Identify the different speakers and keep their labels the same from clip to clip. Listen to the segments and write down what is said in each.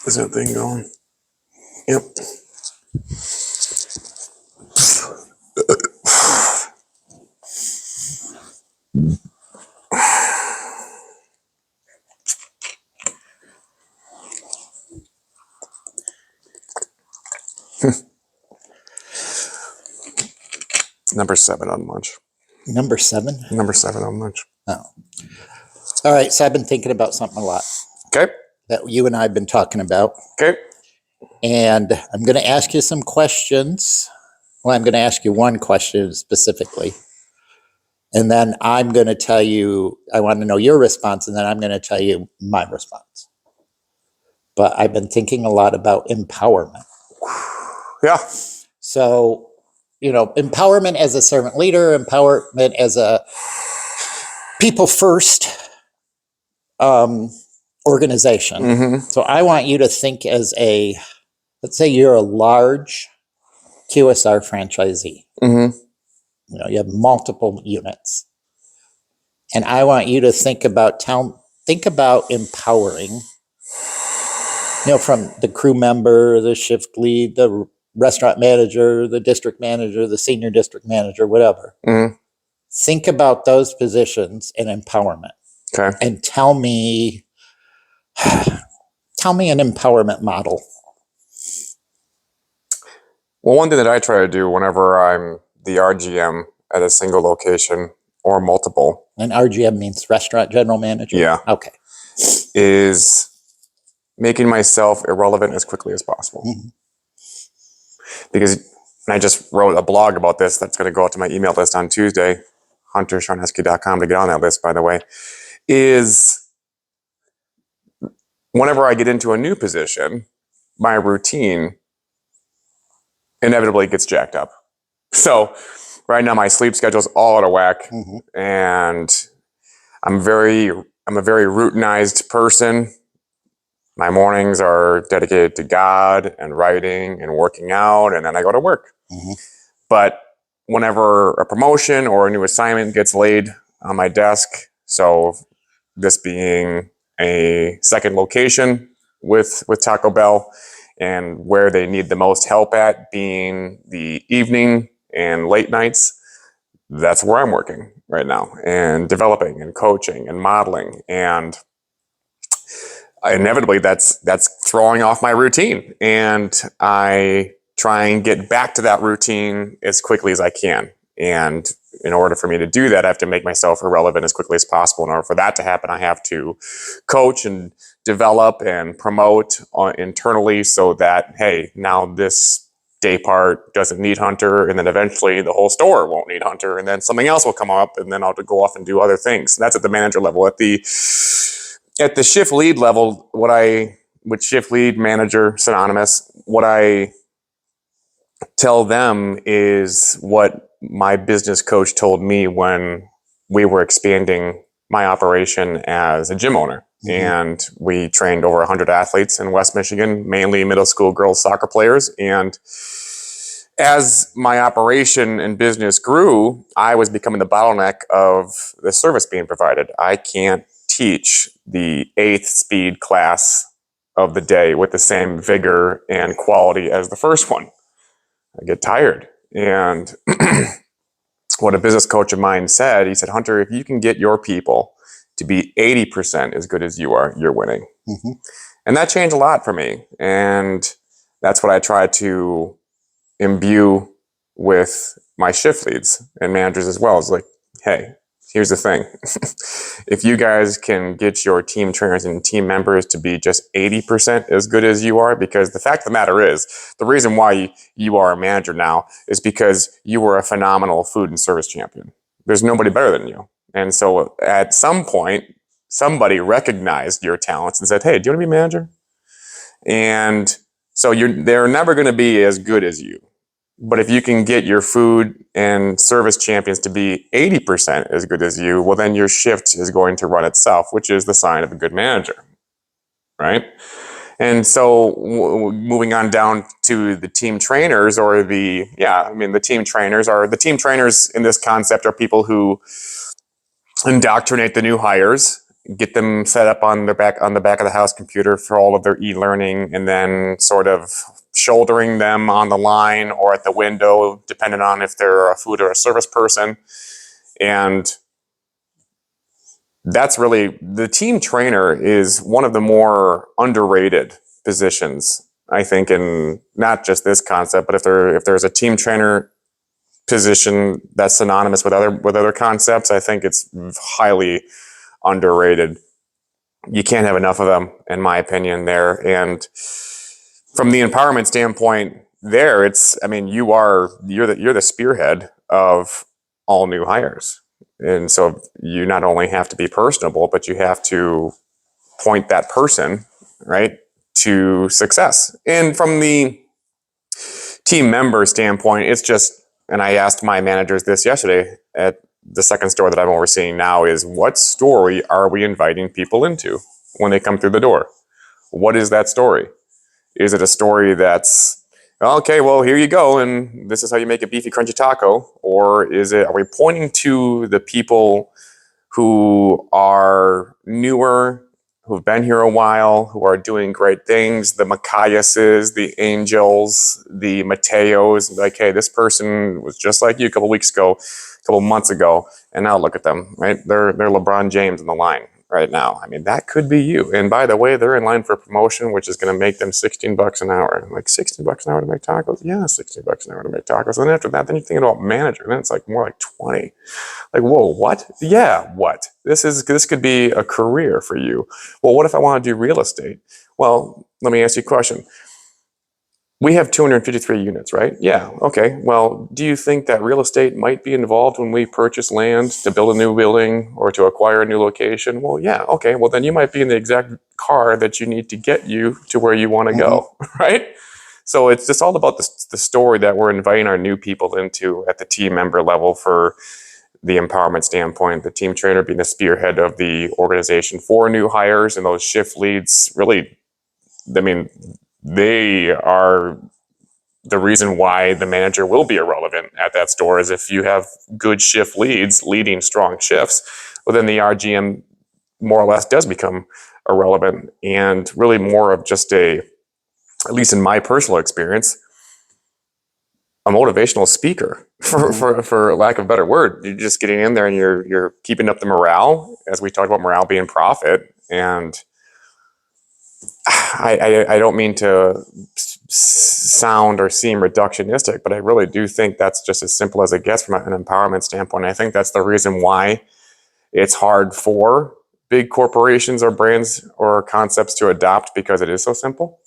Speaker 1: Is that thing going? Yep. Number 7 on lunch.
Speaker 2: Number 7?
Speaker 1: Number 7 on lunch.
Speaker 2: Oh. All right, so I've been thinking about something a lot
Speaker 1: Okay.
Speaker 2: that you and I have been talking about.
Speaker 1: Okay.
Speaker 2: And I'm going to ask you some questions. Well, I'm going to ask you one question specifically. And then I'm going to tell you, I want to know your response, and then I'm going to tell you my response. But I've been thinking a lot about empowerment.
Speaker 1: Yeah.
Speaker 2: So, empowerment as a servant leader, empowerment as a people first organization.
Speaker 1: Mm-hmm.
Speaker 2: So I want you to think as let's say you're a large QSR franchisee.
Speaker 1: Mm-hmm.
Speaker 2: You have multiple units. And I want you to think about empowering, from the crew member, the shift lead, the restaurant manager, the district manager, the senior district manager, whatever.
Speaker 1: Mm-hmm.
Speaker 2: Think about those positions and empowerment.
Speaker 1: Okay.
Speaker 2: And tell me an empowerment model.
Speaker 1: Well, one thing that I try to do whenever I'm the RGM at a single location or multiple.
Speaker 2: And RGM means restaurant general manager?
Speaker 1: Yeah.
Speaker 2: Okay.
Speaker 1: Is making myself irrelevant as quickly as possible.
Speaker 2: Mm-hmm.
Speaker 1: Because I just wrote a blog about this that's going to go out to my email list on Tuesday, huntersharnesky.com to get on that list, by the way, is whenever I get into a new position, my routine inevitably gets jacked up. So right now my sleep schedule is all out of whack,
Speaker 2: Mm-hmm.
Speaker 1: and I'm a very routinized person. My mornings are dedicated to God and writing and working out, and then I go to work.
Speaker 2: Mm-hmm.
Speaker 1: But whenever a promotion or a new assignment gets laid on my desk, so this being a second location with Taco Bell, and where they need the most help at being the evening and late nights, that's where I'm working right now, and developing and coaching and modeling, and inevitably that's throwing off my routine, and I try and get back to that routine as quickly as I can. And in order for me to do that, I have to make myself irrelevant as quickly as possible. In order for that to happen, I have to coach and develop and promote internally, so that, hey, now this day part doesn't need Hunter, and then eventually the whole store won't need Hunter, and then something else will come up, and then I'll go off and do other things. That's at the manager level. At the shift lead level, with shift lead, manager, synonymous, what I tell them is what my business coach told me when we were expanding my operation as a gym owner. Mm-hmm. And we trained over 100 athletes in West Michigan, mainly middle school girls soccer players. And as my operation and business grew, I was becoming the bottleneck of the service being provided. I can't teach the 8th speed class of the day with the same vigor and quality as the first one. I get tired. And what a business coach of mine said, he said, Hunter, if you can get your people to be 80% as good as you are, you're winning. Mm-hmm. And that changed a lot for me. And that's what I try to imbue with my shift leads and managers as well. It's like, hey, here's the thing. If you guys can get your team trainers and team members to be just 80% as good as you are, because the fact of the matter is, the reason why you are a manager now is because you were a phenomenal food and service champion. There's nobody better than you. And so at some point, somebody recognized your talents and said, hey, do you want to be a manager? And so they're never going to be as good as you. But if you can get your food and service champions to be 80% as good as you, well, then your shift is going to run itself, which is the sign of a good manager, right? And so moving on down to the team trainers, the team trainers in this concept are people who indoctrinate the new hires get them set up on the back of the house computer for all of their e-learning, and then sort of shouldering them on the line or at the window, depending on if they're a food or a service person. And that's really, the team trainer is one of the more underrated positions, I think, in not just this concept, but if there's a team trainer position that's synonymous with other concepts, I think it's highly underrated. You can't have enough of them, in my opinion, there. And from the empowerment standpoint, there, it's, I mean, you're the spearhead of all new hires. And so you not only have to be personable, but you have to point that person, right, to success. And from the team member standpoint, it's just, and I asked my managers this yesterday at the second store that I'm overseeing now, is what story are we inviting people into when they come through the door? What is that story? Is it a story that's, okay, well, here you go, and this is how you make a beefy, crunchy taco? Or are we pointing to the people who are newer, who've been here a while, who are doing great things, the Machiases, the Angels, the Mateos, like, hey, this person was just like you a couple weeks ago, a couple months ago, and now look at them, right? They're LeBron James in the line right now. I mean, that could be you. And by the way, they're in line for a promotion, which is going to make them $16 an hour. Like, $16 an hour to make tacos? Yeah, $16 an hour to make tacos. And then after that, then you're thinking about manager. Then it's like more like 20. Like, whoa, what? Yeah, what? This could be a career for you. Well, what if I want to do real estate? Well, let me ask you a question. We have 253 units, right? Yeah, okay. Well, do you think that real estate might be involved when we purchase land to build a new building or to acquire a new location? Well, yeah, okay. Well, then you might be in the exact car that you need to get you to where you want to go, right? So it's just all about the story that we're inviting our new people into at the team member level for the empowerment standpoint, the team trainer being the spearhead of the organization for new hires, and those shift leads really, I mean, they are the reason why the manager will be irrelevant at that store. Is if you have good shift leads leading strong shifts, well, then the RGM more or less does become irrelevant, and really more of just at least in my personal experience, a motivational speaker, for lack of a better word. You're just getting in there and you're keeping up the morale, as we talked about morale being profit. And I don't mean to sound or seem reductionistic, but I really do think that's just as simple as it gets from an empowerment standpoint. I think that's the reason why it's hard for big corporations or brands or concepts to adopt, because it is so simple.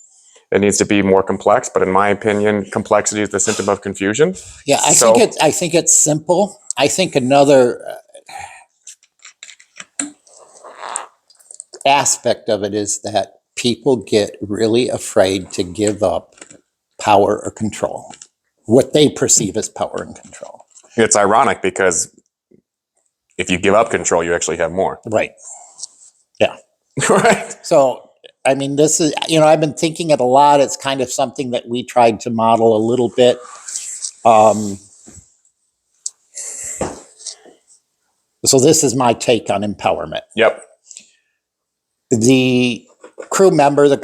Speaker 1: It needs to be more complex, but in my opinion, complexity is the symptom of confusion.
Speaker 2: Yeah, I think it's simple. I think another aspect of it is that people get really afraid to give up power or control, what they perceive as power and control.
Speaker 1: It's ironic because if you give up control, you actually have more.
Speaker 2: Right. Yeah.
Speaker 1: Right.
Speaker 2: So, I mean, this is, I've been thinking it a lot. It's kind of something that we tried to model a little bit. So this is my take on empowerment.
Speaker 1: Yep.
Speaker 2: The crew member, they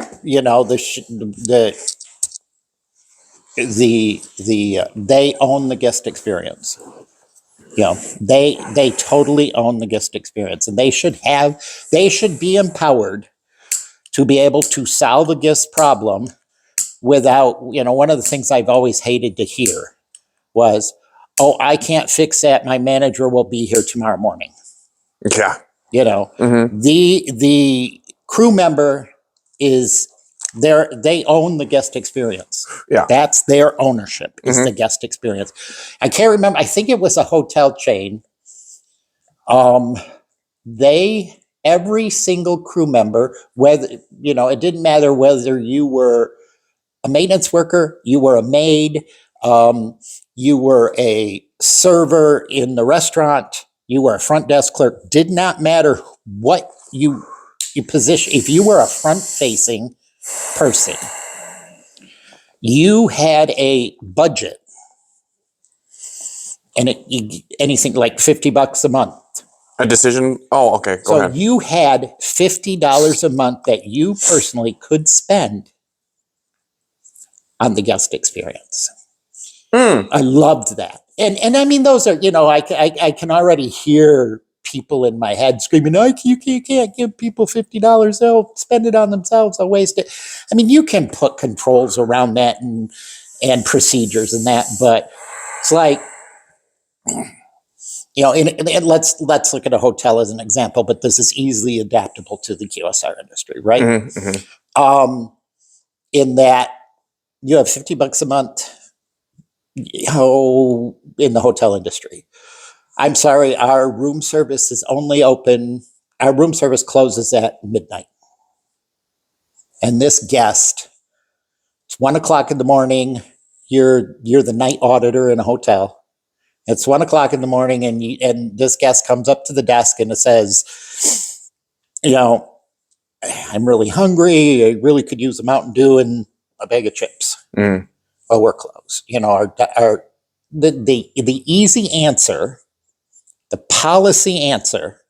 Speaker 2: own the guest experience. They totally own the guest experience, and they should be empowered to be able to solve a guest problem without, one of the things I've always hated to hear was, oh, I can't fix that. My manager will be here tomorrow morning.
Speaker 1: Yeah.
Speaker 2: The crew member is they own the guest experience.
Speaker 1: Yeah.
Speaker 2: That's their ownership, is the guest experience. I can't remember. I think it was a hotel chain. Every single crew member, whether, it didn't matter whether you were a maintenance worker, you were a maid, you were a server in the restaurant, you were a front desk clerk, did not matter what you position. If you were a front-facing person, you had a budget, and anything like $50 a month.
Speaker 1: A decision. Oh, okay. Go
Speaker 2: So
Speaker 1: ahead.
Speaker 2: you had $50 a month that you personally could spend on the guest experience. I loved that. And I mean, those are, I can already hear people in my head screaming, "No, you can't give people $50. They'll spend it on themselves. They'll waste it." I mean, you can put controls around that and procedures and that, but it's like, and let's look at a hotel as an example, but this is easily adaptable to the QSR industry, right? In that you have $50 a month, in the hotel industry. I'm sorry, our room service is only open. Our room service closes at midnight. And this guest, it's 1 o'clock in the morning. You're the night auditor in a hotel. It's 1 o'clock in the morning, and this guest comes up to the desk and it says, "I'm really hungry. I really could use a Mountain Dew and a bag of chips." Well, we're closed. The easy answer, the policy answer,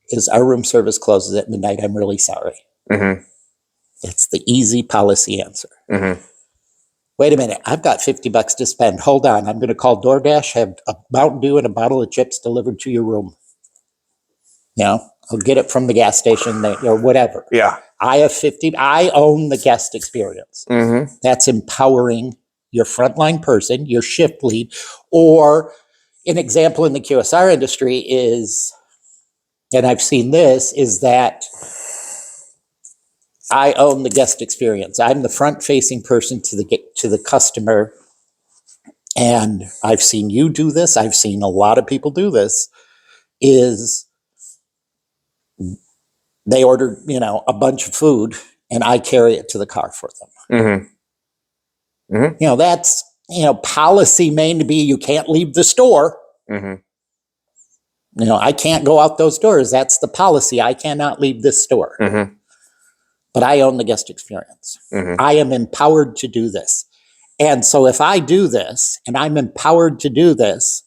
Speaker 2: is our room service closes at midnight. I'm really sorry. It's the easy policy answer. Wait a minute, I've got $50 to spend. Hold on, I'm going to call DoorDash, have a Mountain Dew and a bottle of chips delivered to your room. I'll get it from the gas station or whatever.
Speaker 1: Yeah.
Speaker 2: I have 50. I own the guest experience. That's empowering your frontline person, your shift lead, or an example in the QSR industry is, and I've seen this, is that I own the guest experience. I'm the front-facing person to the customer, and I've seen you do this. I've seen a lot of people do this. Is they order, a bunch of food, and I carry it to the car for them. That's policy may be you can't leave the store. I can't go out those doors. That's the policy. I cannot leave this store. But I own the guest experience. I am empowered to do this. And so if I do this and I'm empowered to do this,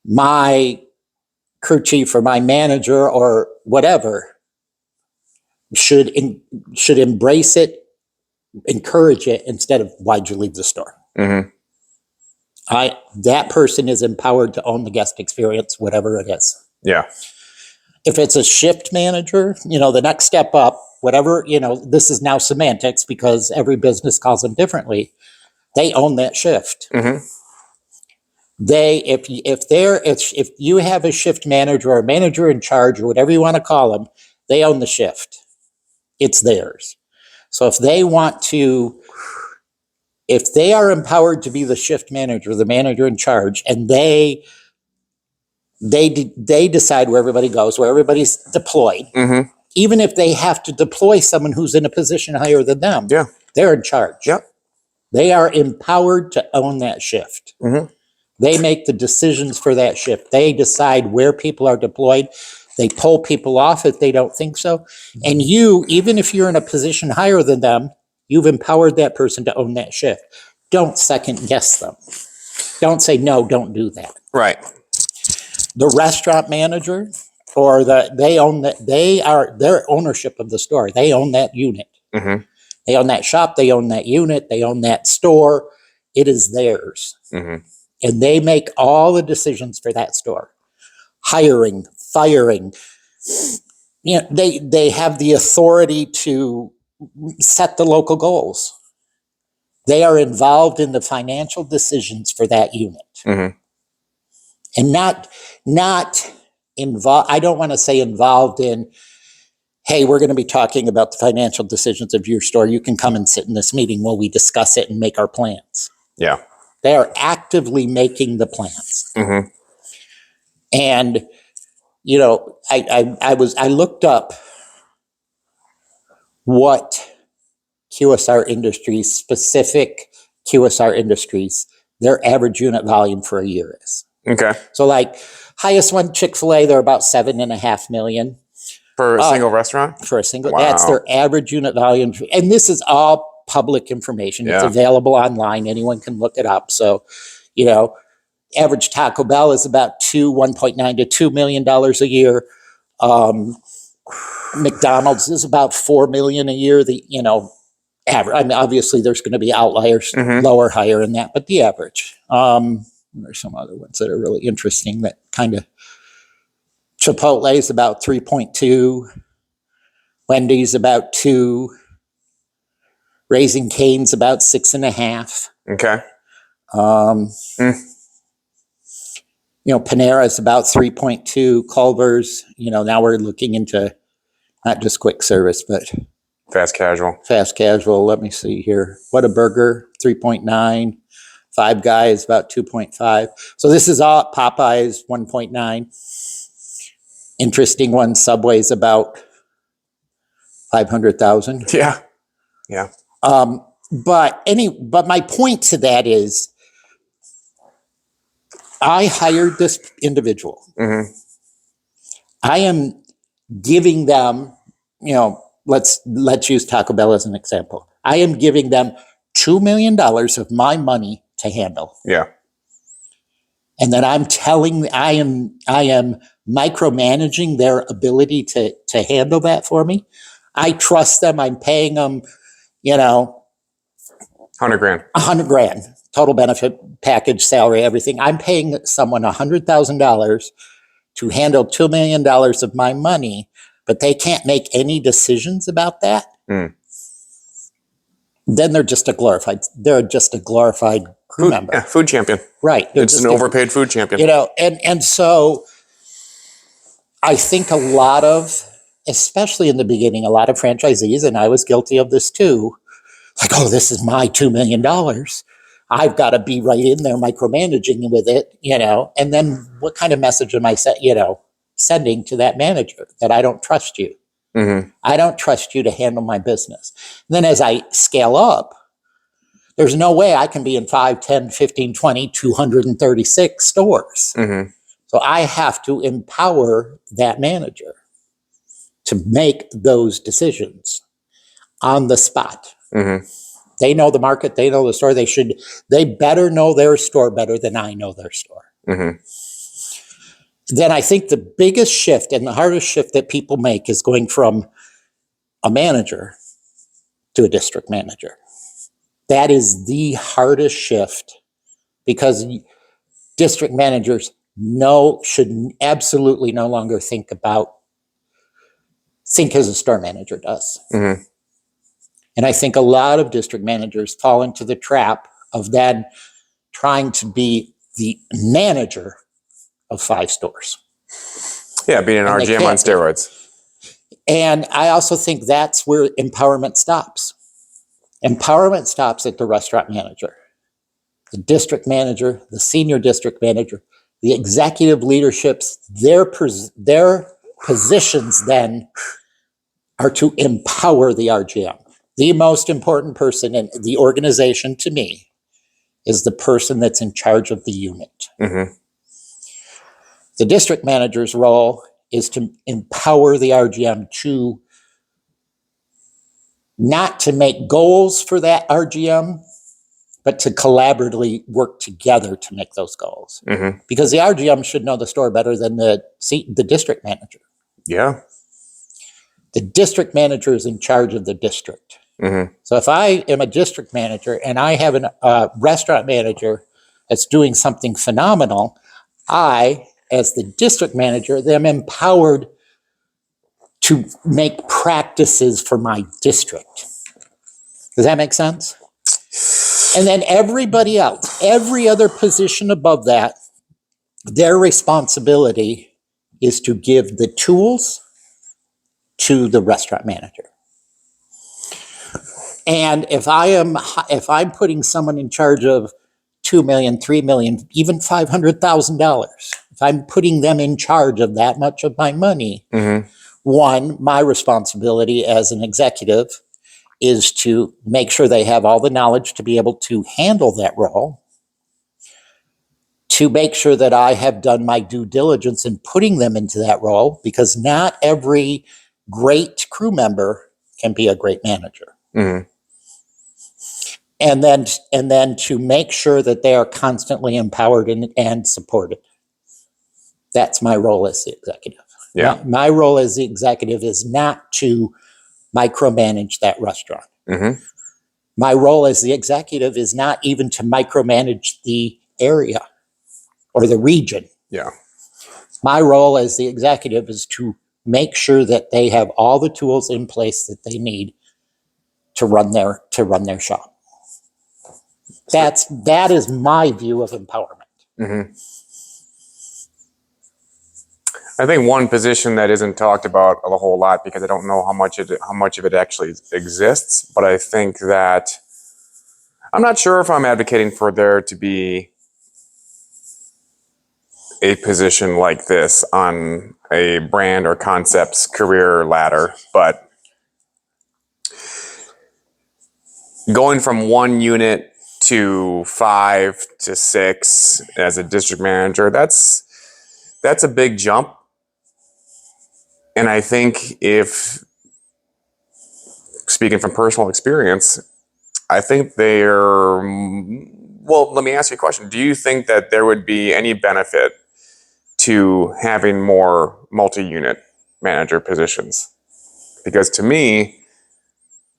Speaker 2: my crew chief or my manager or whatever should embrace it, encourage it, instead of "Why'd you leave the store?" That person is empowered to own the guest experience, whatever it is.
Speaker 1: Yeah.
Speaker 2: If it's a shift manager, the next step up, whatever, this is now semantics because every business calls them differently. They own that shift. If you have a shift manager or a manager in charge or whatever you want to call them, they own the shift. It's theirs. So if they are empowered to be the shift manager, the manager in charge, and they decide where everybody goes, where everybody's deployed, even if they have to deploy someone who's in a position higher than them, they're in charge. They are empowered to own that shift. They make the decisions for that shift. They decide where people are deployed. They pull people off if they don't think so. And you, even if you're in a position higher than them, you've empowered that person to own that shift. Don't second guess them. Don't say, "No, don't do that."
Speaker 1: Right.
Speaker 2: The restaurant manager or they own that. Their ownership of the store. They own that unit. They own that shop. They own that unit. They own that store. It is theirs. And they make all the decisions for that store. Hiring, firing. They have the authority to set the local goals. They are involved in the financial decisions for that unit. And not involved. I don't want to say involved in, "Hey, we're going to be talking about the financial decisions of your store. You can come and sit in this meeting while we discuss it and make our plans."
Speaker 1: Yeah.
Speaker 2: They are actively making the plans. And, I looked up what QSR industries, specific QSR industries, their average unit volume for a year is.
Speaker 1: Okay.
Speaker 2: So like highest one, Chick-fil-A, they're about 7.5 million.
Speaker 1: For a single restaurant?
Speaker 2: For a single,
Speaker 1: Wow.
Speaker 2: That's their average unit volume. And this is all public information. It's available online. Anyone can look it up. So, Average Taco Bell is about 1.9 to $2 million a year. McDonald's is about $4 million a year. The average. I mean, obviously, there's going to be outliers, lower, higher in that, but the average. There's some other ones that are really interesting. That kind of Chipotle is about 3.2. Wendy's about 2. Raising Cane's about 6.5.
Speaker 1: Okay.
Speaker 2: Panera is about 3.2. Culver's, now we're looking into not just quick service, but
Speaker 1: Fast casual.
Speaker 2: Fast casual. Let me see here. Whataburger, 3.9. Five Guys, about 2.5. So this is all Popeyes, 1.9. Interesting one. Subway's about 500,000.
Speaker 1: Yeah.
Speaker 2: But my point to that is, I hired this individual. I am giving them, let's use Taco Bell as an example. I am giving them $2 million of my money to handle.
Speaker 1: Yeah.
Speaker 2: And then I am micromanaging their ability to handle that for me. I trust them. I'm paying them, $100,000. $100,000 total benefit package, salary, everything. I'm paying someone $100,000 to handle $2 million of my money, but they can't make any decisions about that. Then they're just a glorified crew member.
Speaker 1: Yeah, food champion.
Speaker 2: Right.
Speaker 1: It's an overpaid food champion.
Speaker 2: And so I think a lot of, especially in the beginning, a lot of franchisees, and I was guilty of this too, like, oh, this is my $2 million. I've got to be right in there micromanaging with it, and then what kind of message am I sending to that manager? That I don't trust you. I don't trust you to handle my business. And then as I scale up, there's no way I can be in 5, 10, 15, 20, 236 stores. So I have to empower that manager to make those decisions on the spot. They know the market, they know the store. They better know their store better than I know their store. Then I think the biggest shift and the hardest shift that people make is going from a manager to a district manager. That is the hardest shift, because district managers should absolutely no longer think as a store manager does. And I think a lot of district managers fall into the trap of then trying to be the manager of 5 stores.
Speaker 1: Yeah, being an RGM on steroids.
Speaker 2: And I also think that's where empowerment stops. Empowerment stops at the restaurant manager, the district manager, the senior district manager, the executive leaderships. Their positions then are to empower the RGM. The most important person in the organization to me is the person that's in charge of the unit. The district manager's role is to empower the RGM to not to make goals for that RGM, but to collaboratively work together to make those goals. Because the RGM should know the store better than the district manager.
Speaker 1: Yeah.
Speaker 2: The district manager is in charge of the district. So if I am a district manager and I have a restaurant manager that's doing something phenomenal, I, as the district manager, am empowered to make practices for my district. Does that make sense? And then everybody else, every other position above that, their responsibility is to give the tools to the restaurant manager. And if I'm putting someone in charge of $2 million, $3 million, even $500,000, if I'm putting them in charge of that much of my money, one, my responsibility as an executive is to make sure they have all the knowledge to be able to handle that role, to make sure that I have done my due diligence in putting them into that role, because not every great crew member can be a great manager. And then to make sure that they are constantly empowered and supported. That's my role as the executive.
Speaker 1: Yeah.
Speaker 2: My role as the executive is not to micromanage that restaurant.
Speaker 1: Mm-hmm.
Speaker 2: My role as the executive is not even to micromanage the area or the region.
Speaker 1: Yeah.
Speaker 2: My role as the executive is to make sure that they have all the tools in place that they need to run their shop. That is my view of empowerment.
Speaker 1: Mm-hmm. I think one position that isn't talked about a whole lot, because I don't know how much of it actually exists, but I think that I'm not sure if I'm advocating for there to be a position like this on a brand or concept's career ladder, but going from one unit to 5 to 6 as a district manager, that's a big jump. And I think, if speaking from personal experience, I think well, let me ask you a question. Do you think that there would be any benefit to having more multi-unit manager positions? Because to me,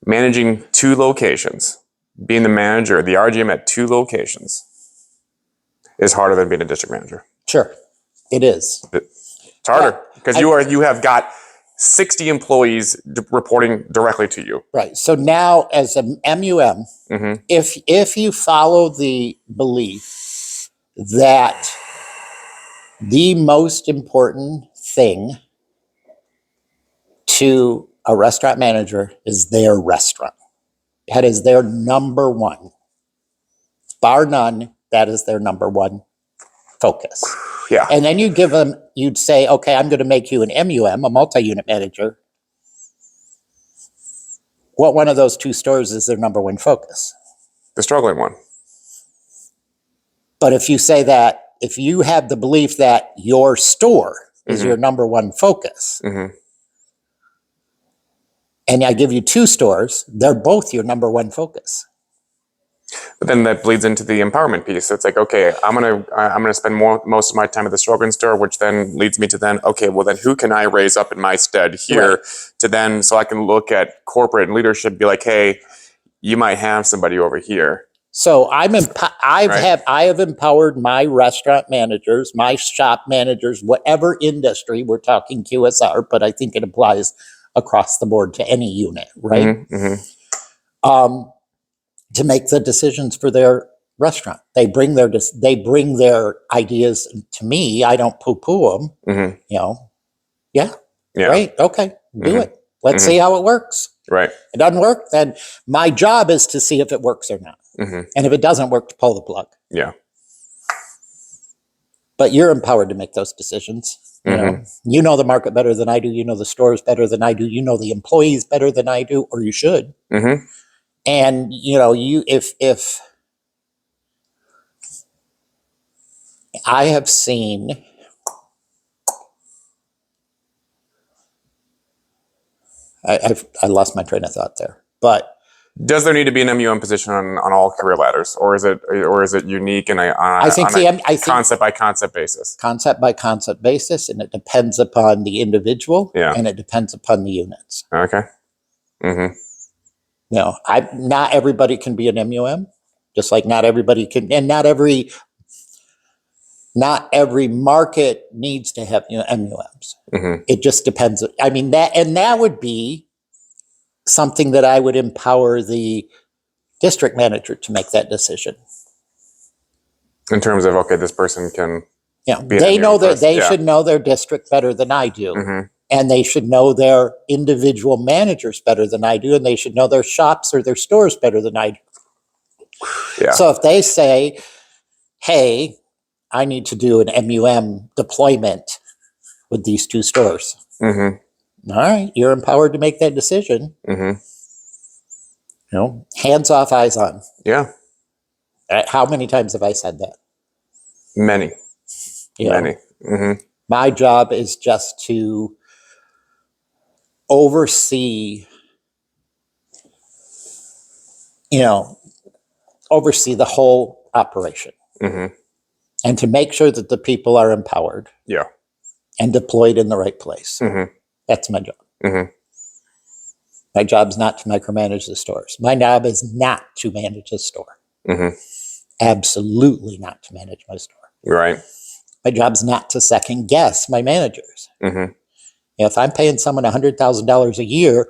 Speaker 1: managing 2 locations, being the manager, the RGM at 2 locations, is harder than being a district manager.
Speaker 2: Sure, it is.
Speaker 1: It's harder because you have got 60 employees reporting directly to you.
Speaker 2: Right. So now, as an MUM,
Speaker 1: Mm-hmm.
Speaker 2: if you follow the belief that the most important thing to a restaurant manager is their restaurant, that is their number one, bar none, that is their number one focus.
Speaker 1: Yeah.
Speaker 2: And then you'd say, okay, I'm going to make you an MUM, a multi-unit manager. What one of those 2 stores is their number one focus?
Speaker 1: The struggling one.
Speaker 2: But if you say that, if you have the belief that your store is
Speaker 1: Mm-hmm.
Speaker 2: your number one focus,
Speaker 1: Mm-hmm.
Speaker 2: and I give you 2 stores, they're both your number one focus.
Speaker 1: But then that bleeds into the empowerment piece. It's like, okay, I'm gonna spend most of my time at the struggling store, which then leads me to okay, well then who can I raise up in my stead here, right, to then, so I can look at corporate and leadership and be like, hey, you might have somebody over here.
Speaker 2: So I have empowered my restaurant managers, my shop managers, whatever industry, we're talking QSR, but I think it applies across the board to any unit, right?
Speaker 1: Mm-hmm.
Speaker 2: To make the decisions for their restaurant. They bring their ideas to me. I don't poo-poo them.
Speaker 1: Mm-hmm.
Speaker 2: Yeah. Great. Okay. Do
Speaker 1: Mm-hmm.
Speaker 2: it. Let's
Speaker 1: Mm-hmm.
Speaker 2: see how it works.
Speaker 1: Right.
Speaker 2: If it doesn't work, then my job is to see if it works or not.
Speaker 1: Mm-hmm.
Speaker 2: And if it doesn't work, to pull the plug.
Speaker 1: Yeah.
Speaker 2: But you're empowered to make those decisions.
Speaker 1: Mm-hmm.
Speaker 2: You know the market better than I do. You know the stores better than I do. You know the employees better than I do, or you should.
Speaker 1: Mm-hmm.
Speaker 2: And if I have seen, I lost my train of thought there, but
Speaker 1: does there need to be an MUM position on all career ladders, or is it unique and
Speaker 2: I think
Speaker 1: concept by concept basis?
Speaker 2: Concept by concept basis, and it depends upon the individual,
Speaker 1: Yeah,
Speaker 2: and it depends upon the units.
Speaker 1: Okay. Mm-hmm.
Speaker 2: Not everybody can be an MUM, just like not everybody can, and not every market needs to have MUMs.
Speaker 1: Mm-hmm.
Speaker 2: It just depends. I mean, that would be something that I would empower the district manager to make that decision.
Speaker 1: In terms of, okay, this person can.
Speaker 2: They know that they should know their district better than I do.
Speaker 1: Mm-hmm.
Speaker 2: And they should know their individual managers better than I do. And they should know their shops or their stores better than I do.
Speaker 1: Yeah.
Speaker 2: So if they say, hey, I need to do an MUM deployment with these 2 stores.
Speaker 1: Mm-hmm.
Speaker 2: All right, you're empowered to make that decision.
Speaker 1: Mm-hmm.
Speaker 2: Hands off, eyes on.
Speaker 1: Yeah.
Speaker 2: How many times have I said that?
Speaker 1: Many. Many. Mm-hmm.
Speaker 2: My job is just to oversee, oversee the whole operation
Speaker 1: Mm-hmm.
Speaker 2: and to make sure that the people are empowered
Speaker 1: Yeah.
Speaker 2: and deployed in the right place.
Speaker 1: Mm-hmm.
Speaker 2: That's my job.
Speaker 1: Mm-hmm.
Speaker 2: My job's not to micromanage the stores. My job is not to manage a store.
Speaker 1: Mm-hmm.
Speaker 2: Absolutely not to manage my store.
Speaker 1: Right.
Speaker 2: My job's not to second guess my managers.
Speaker 1: Mm-hmm.
Speaker 2: If I'm paying someone $100,000 a year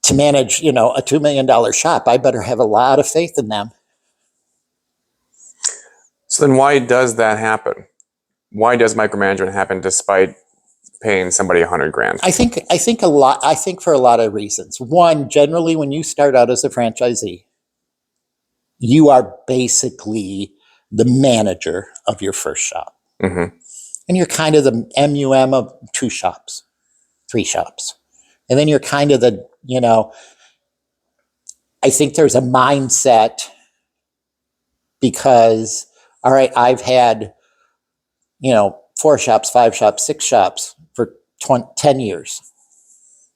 Speaker 2: to manage, a $2 million shop, I better have a lot of faith in them.
Speaker 1: So then why does that happen? Why does micromanagement happen despite paying somebody $100,000?
Speaker 2: I think for a lot of reasons. One, generally when you start out as a franchisee, you are basically the manager of your first shop.
Speaker 1: Mm-hmm.
Speaker 2: And you're kind of the MUM of 2 shops, 3 shops. And then you're kind of the, I think there's a mindset because, all right, I've had, 4 shops, 5 shops, 6 shops for 10 years.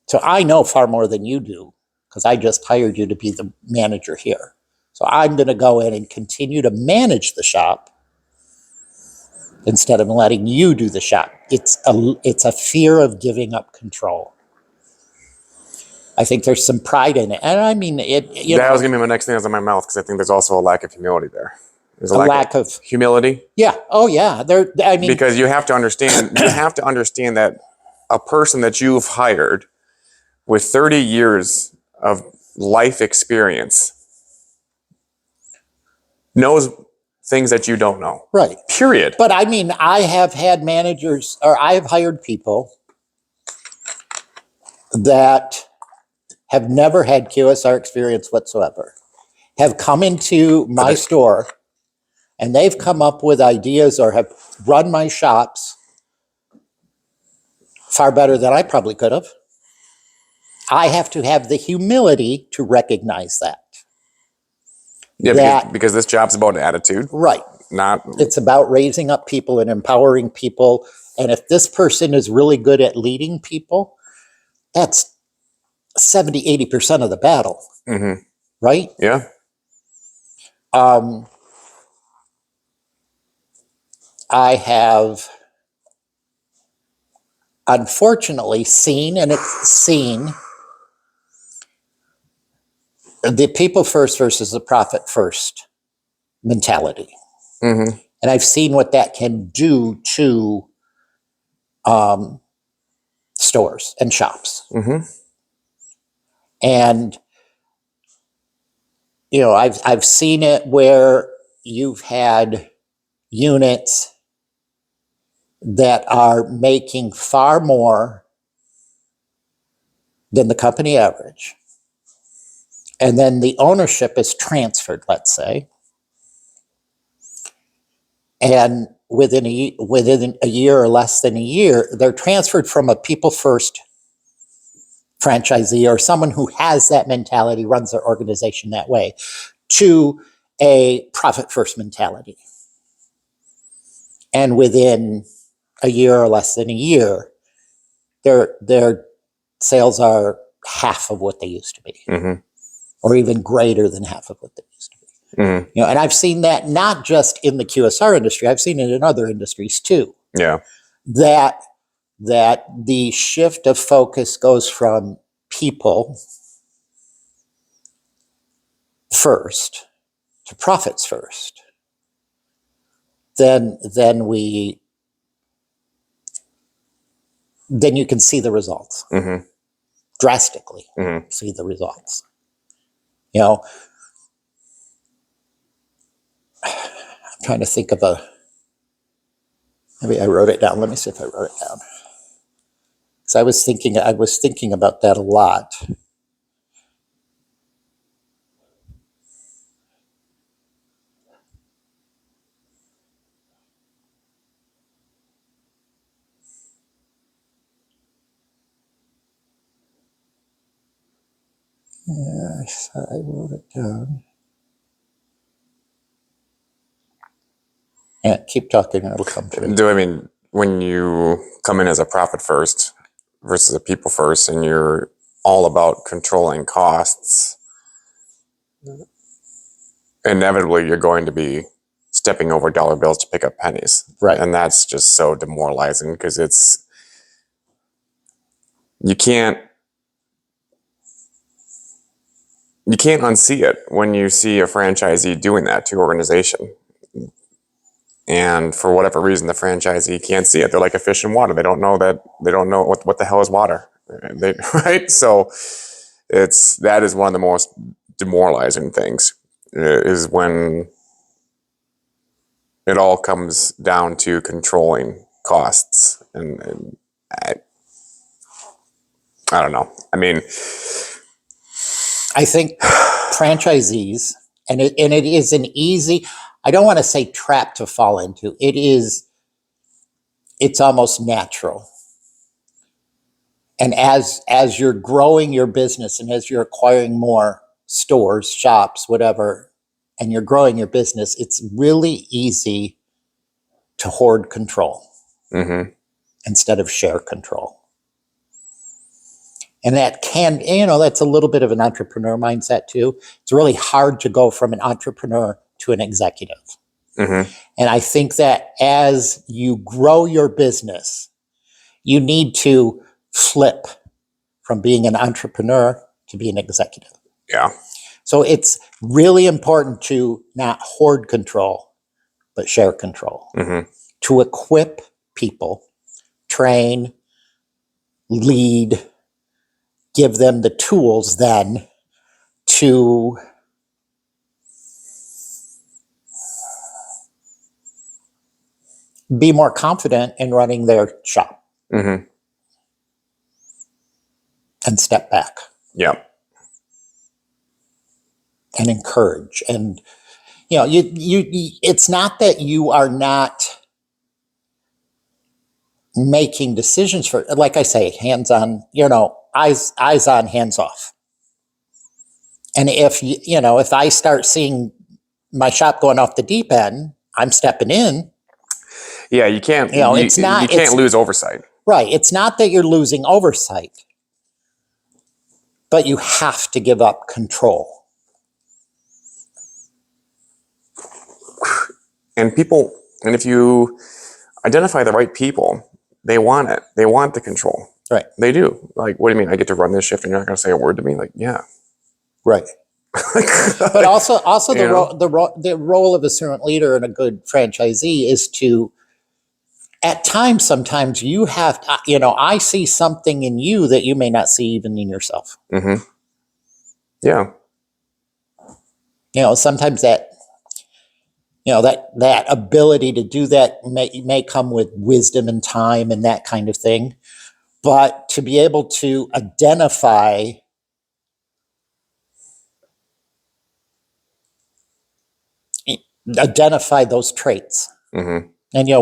Speaker 2: So I know far more than you do because I just hired you to be the manager here. So I'm going to go in and continue to manage the shop instead of letting you do the shop. It's a fear of giving up control. I think there's some pride in it. And I mean,
Speaker 1: That was going to be my next thing that was in my mouth because I think there's also a lack of humility there. There's
Speaker 2: a lack of
Speaker 1: humility.
Speaker 2: Yeah. Oh, yeah.
Speaker 1: Because you have to understand, that a person that you've hired with 30 years of life experience knows things that you don't know.
Speaker 2: Right.
Speaker 1: Period.
Speaker 2: But I mean, I have had managers, or I have hired people that have never had QSR experience whatsoever, have come into my store and they've come up with ideas or have run my shops far better than I probably could have. I have to have the humility to recognize that.
Speaker 1: Yeah, because this job's about attitude.
Speaker 2: Right. It's about raising up people and empowering people. And if this person is really good at leading people, that's 70, 80% of the battle.
Speaker 1: Mm-hmm.
Speaker 2: Right?
Speaker 1: Yeah.
Speaker 2: I have unfortunately seen the people first versus the profit first mentality.
Speaker 1: Mm-hmm.
Speaker 2: And I've seen what that can do to stores and shops.
Speaker 1: Mm-hmm.
Speaker 2: And I've seen it where you've had units that are making far more than the company average. And then the ownership is transferred, let's say. And within a year or less than a year, they're transferred from a people first franchisee or someone who has that mentality, runs their organization that way, to a profit first mentality. And within a year or less than a year, their sales are half of what they used to be,
Speaker 1: mm-hmm.
Speaker 2: or even greater than half of what they used to be.
Speaker 1: Mm-hmm.
Speaker 2: And I've seen that not just in the QSR industry, I've seen it in other industries too.
Speaker 1: Yeah.
Speaker 2: That the shift of focus goes from people first to profits first. Then you can see the results.
Speaker 1: Mm-hmm.
Speaker 2: Drastically
Speaker 1: Mm-hmm.
Speaker 2: see the results. I'm trying to think of maybe I wrote it down. Let me see if I wrote it down. Because I was thinking about that a lot. Yes, I wrote it down. Yeah, keep talking and it'll come to me.
Speaker 1: When you come in as a profit first versus a people first, and you're all about controlling costs, inevitably you're going to be stepping over dollar bills to pick up pennies.
Speaker 2: Right.
Speaker 1: And that's just so demoralizing because you can't unsee it when you see a franchisee doing that to your organization. And for whatever reason, the franchisee can't see it. They're like a fish in water. They don't know what the hell is water. Right? So that is one of the most demoralizing things is when it all comes down to controlling costs. And I don't know. I mean,
Speaker 2: I think franchisees, and it is an easy, I don't want to say trap to fall into. It's almost natural. And as you're growing your business and as you're acquiring more stores, shops, whatever, and you're growing your business, it's really easy to hoard control instead of share control. And that that's a little bit of an entrepreneur mindset too. It's really hard to go from an entrepreneur to an executive. And I think that as you grow your business, you need to flip from being an entrepreneur to being an executive.
Speaker 1: Yeah.
Speaker 2: So it's really important to not hoard control, but share control. To equip people, train, lead, give them the tools then to be more confident in running their shop and step back.
Speaker 1: Yep.
Speaker 2: And encourage. And it's not that you are not making decisions for, like I say, hands on, eyes on, hands off. And if I start seeing my shop going off the deep end, I'm stepping in.
Speaker 1: Yeah, you can't.
Speaker 2: It's not.
Speaker 1: You can't lose oversight.
Speaker 2: Right. It's not that you're losing oversight, but you have to give up control.
Speaker 1: And if you identify the right people, they want it. They want the control.
Speaker 2: Right.
Speaker 1: They do. Like, what do you mean? I get to run this shift and you're not going to say a word to me? Like, yeah.
Speaker 2: Right. But also the role of a servant leader and a good franchisee is to, at times, sometimes you have, I see something in you that you may not see even in yourself.
Speaker 1: Yeah.
Speaker 2: Sometimes that ability to do that may come with wisdom and time and that kind of thing. But to be able to identify those traits. And,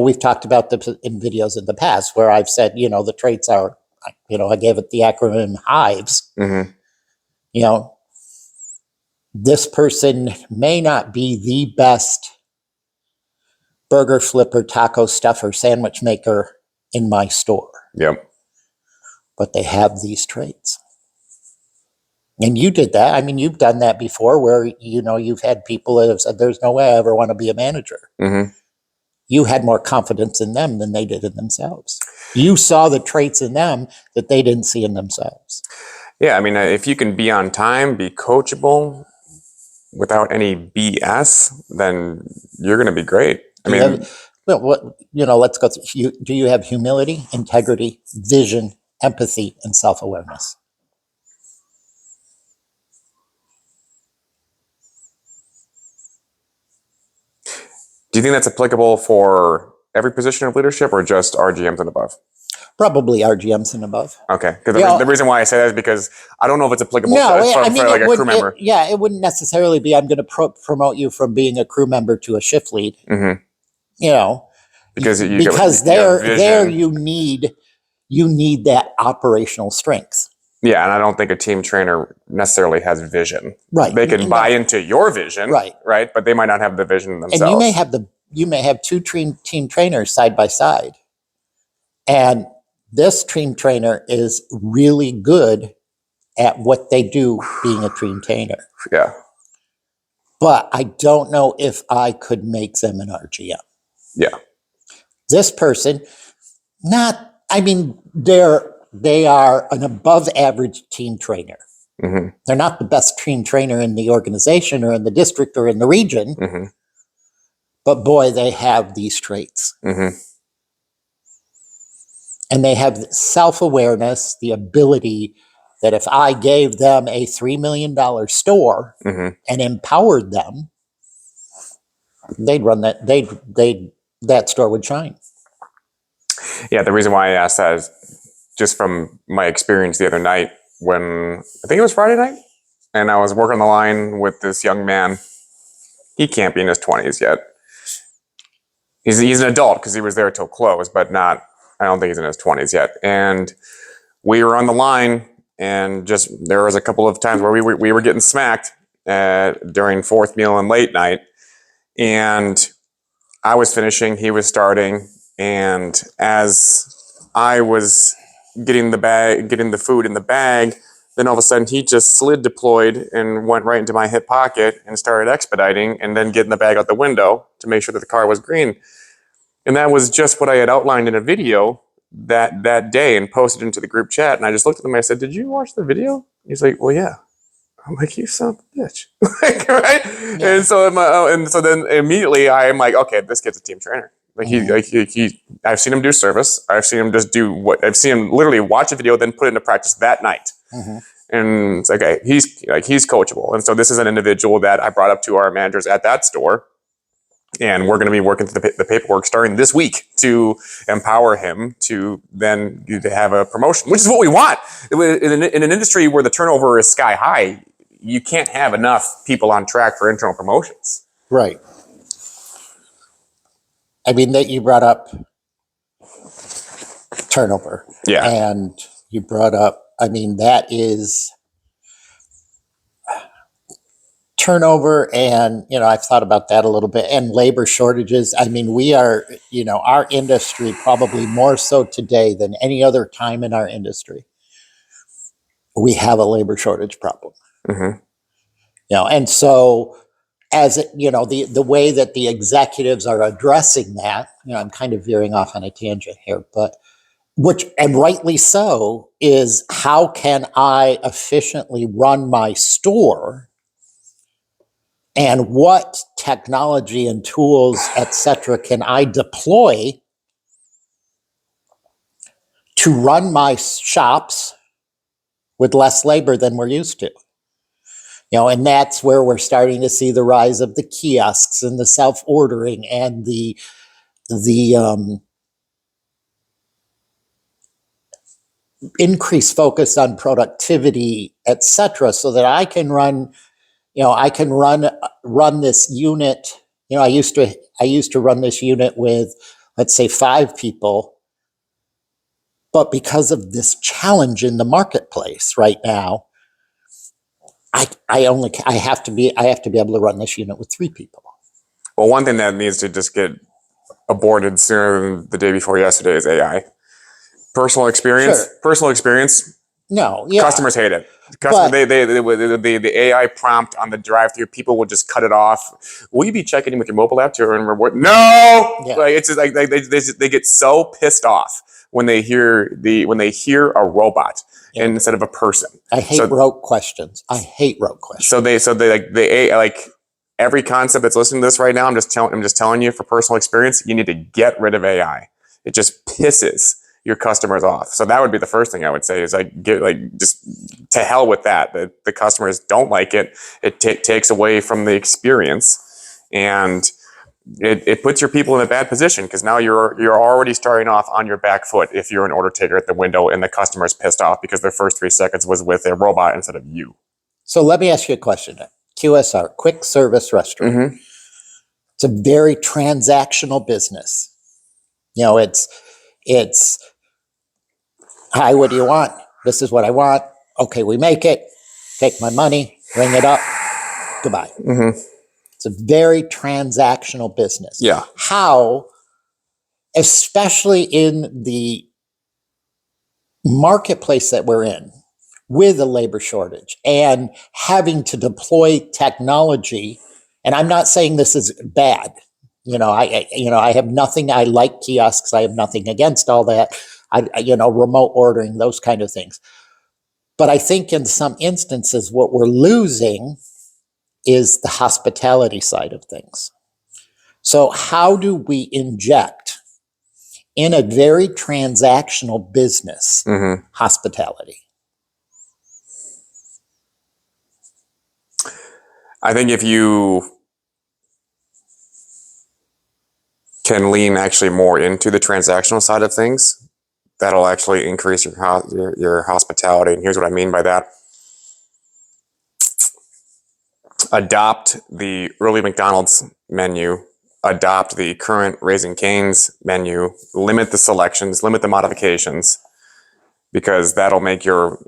Speaker 2: we've talked about in videos in the past where I've said, the traits are, I gave it the acronym HIVES. This person may not be the best burger flipper, taco stuffer, sandwich maker in my store.
Speaker 1: Yep.
Speaker 2: But they have these traits. And you did that. I mean, you've done that before where, you've had people that have said, there's no way I ever want to be a manager. You had more confidence in them than they did in themselves. You saw the traits in them that they didn't see in themselves.
Speaker 1: Yeah. I mean, if you can be on time, be coachable without any BS, then you're going to be great.
Speaker 2: Let's go through. Do you have humility, integrity, vision, empathy, and self-awareness?
Speaker 1: Do you think that's applicable for every position of leadership or just RGMs and above?
Speaker 2: Probably RGMs and above.
Speaker 1: Okay. Because the reason why I say that is because I don't know if it's applicable for like a crew member.
Speaker 2: It wouldn't necessarily be, I'm going to promote you from being a crew member to a shift lead. Because there you need that operational strength.
Speaker 1: Yeah, and I don't think a team trainer necessarily has vision.
Speaker 2: Right.
Speaker 1: They can buy into your vision.
Speaker 2: Right.
Speaker 1: Right. But they might not have the vision themselves.
Speaker 2: And you may have two team trainers side by side. And this team trainer is really good at what they do being a team trainer.
Speaker 1: Yeah.
Speaker 2: but I don't know if I could make them an RGM.
Speaker 1: Yeah.
Speaker 2: This person, they are an above average team trainer.
Speaker 1: Mm-hmm.
Speaker 2: They're not the best team trainer in the organization or in the district or in the region,
Speaker 1: Mm-hmm.
Speaker 2: but boy, they have these traits.
Speaker 1: Mm-hmm.
Speaker 2: And they have self-awareness, the ability that if I gave them a $3 million store
Speaker 1: Mm-hmm.
Speaker 2: and empowered them, they'd run that, that store would shine.
Speaker 1: Yeah, the reason why I asked that is just from my experience the other night when I think it was Friday night, and I was working the line with this young man. He can't be in his 20s yet. He's an adult because he was there till close, but not. I don't think he's in his 20s yet. And we were on the line, and just there was a couple of times where we were getting smacked during fourth meal and late night, and I was finishing, he was starting, and as I was getting the food in the bag, then all of a sudden he just slid deployed and went right into my hip pocket and started expediting and then getting the bag out the window to make sure that the car was green. And that was just what I had outlined in a video that day and posted into the group chat. And I just looked at him and I said, "Did you watch the video?" He's like, "Well, yeah." I'm like, "You son of a bitch." Like, right? Yeah. And so then immediately I'm like, okay, this kid's a team trainer. Like he I've seen him do service. I've seen him just do I've seen him literally watch a video, then put it into practice that night. Mm-hmm. And it's okay, he's coachable. And so this is an individual that I brought up to our managers at that store. And we're going to be working through the paperwork starting this week to empower him to then have a promotion, which is what we want. In an industry where the turnover is sky high, you can't have enough people on track for internal promotions.
Speaker 2: Right. I mean, that you brought up turnover.
Speaker 1: Yeah.
Speaker 2: And you brought up, I mean, that is turnover, and I've thought about that a little bit, and labor shortages. I mean, we are, our industry, probably more so today than any other time in our industry, we have a labor shortage problem. Mm-hmm. And so as the way that the executives are addressing that, I'm kind of veering off on a tangent here, but and rightly so, is how can I efficiently run my store, and what technology and tools, et cetera, can I deploy to run my shops with less labor than we're used to? And that's where we're starting to see the rise of the kiosks and the self-ordering and the increased focus on productivity, et cetera, so that I can run this unit. I used to run this unit with, let's say, 5 people, but because of this challenge in the marketplace right now, I have to be able to run this unit with 3 people.
Speaker 1: Well, one thing that needs to just get aborted sooner than the day before yesterday is AI. Personal experience.
Speaker 2: Sure.
Speaker 1: Personal experience.
Speaker 2: No, yeah.
Speaker 1: Customers hate it. The AI prompt on the drive-through, people will just cut it off. Will you be checking in with your mobile app to earn reward? No, yeah. Like it's just like they get so pissed off when they hear a robot instead of a person.
Speaker 2: I hate rote questions.
Speaker 1: So they like every concept that's listening to this right now. I'm just telling you for personal experience, you need to get rid of AI. It just pisses your customers off. So that would be the first thing I would say is just to hell with that. The customers don't like it. It takes away from the experience, and it puts your people in a bad position because now you're already starting off on your back foot if you're an order taker at the window and the customer's pissed off because their first 3 seconds was with a robot instead of you. So
Speaker 2: let me ask you a question. QSR, quick service restaurant. Mm-hmm. It's a very transactional business. It's hi, what do you want? This is what I want. Okay, we make it. Take my money, ring it up. Goodbye. Mm-hmm. It's a very transactional business.
Speaker 1: Yeah.
Speaker 2: How, especially in the marketplace that we're in, with a labor shortage and having to deploy technology And I'm not saying this is bad. I have nothing. I like kiosks. I have nothing against all that. Remote ordering, those kind of things. But I think in some instances, what we're losing is the hospitality side of things. So how do we inject in a very transactional business hospitality?
Speaker 1: I think if you can lean actually more into the transactional side of things, that'll actually increase your hospitality. And here's what I mean by that. Adopt the early McDonald's menu, adopt the current Raising Cane's menu, limit the selections, limit the modifications, because that'll make your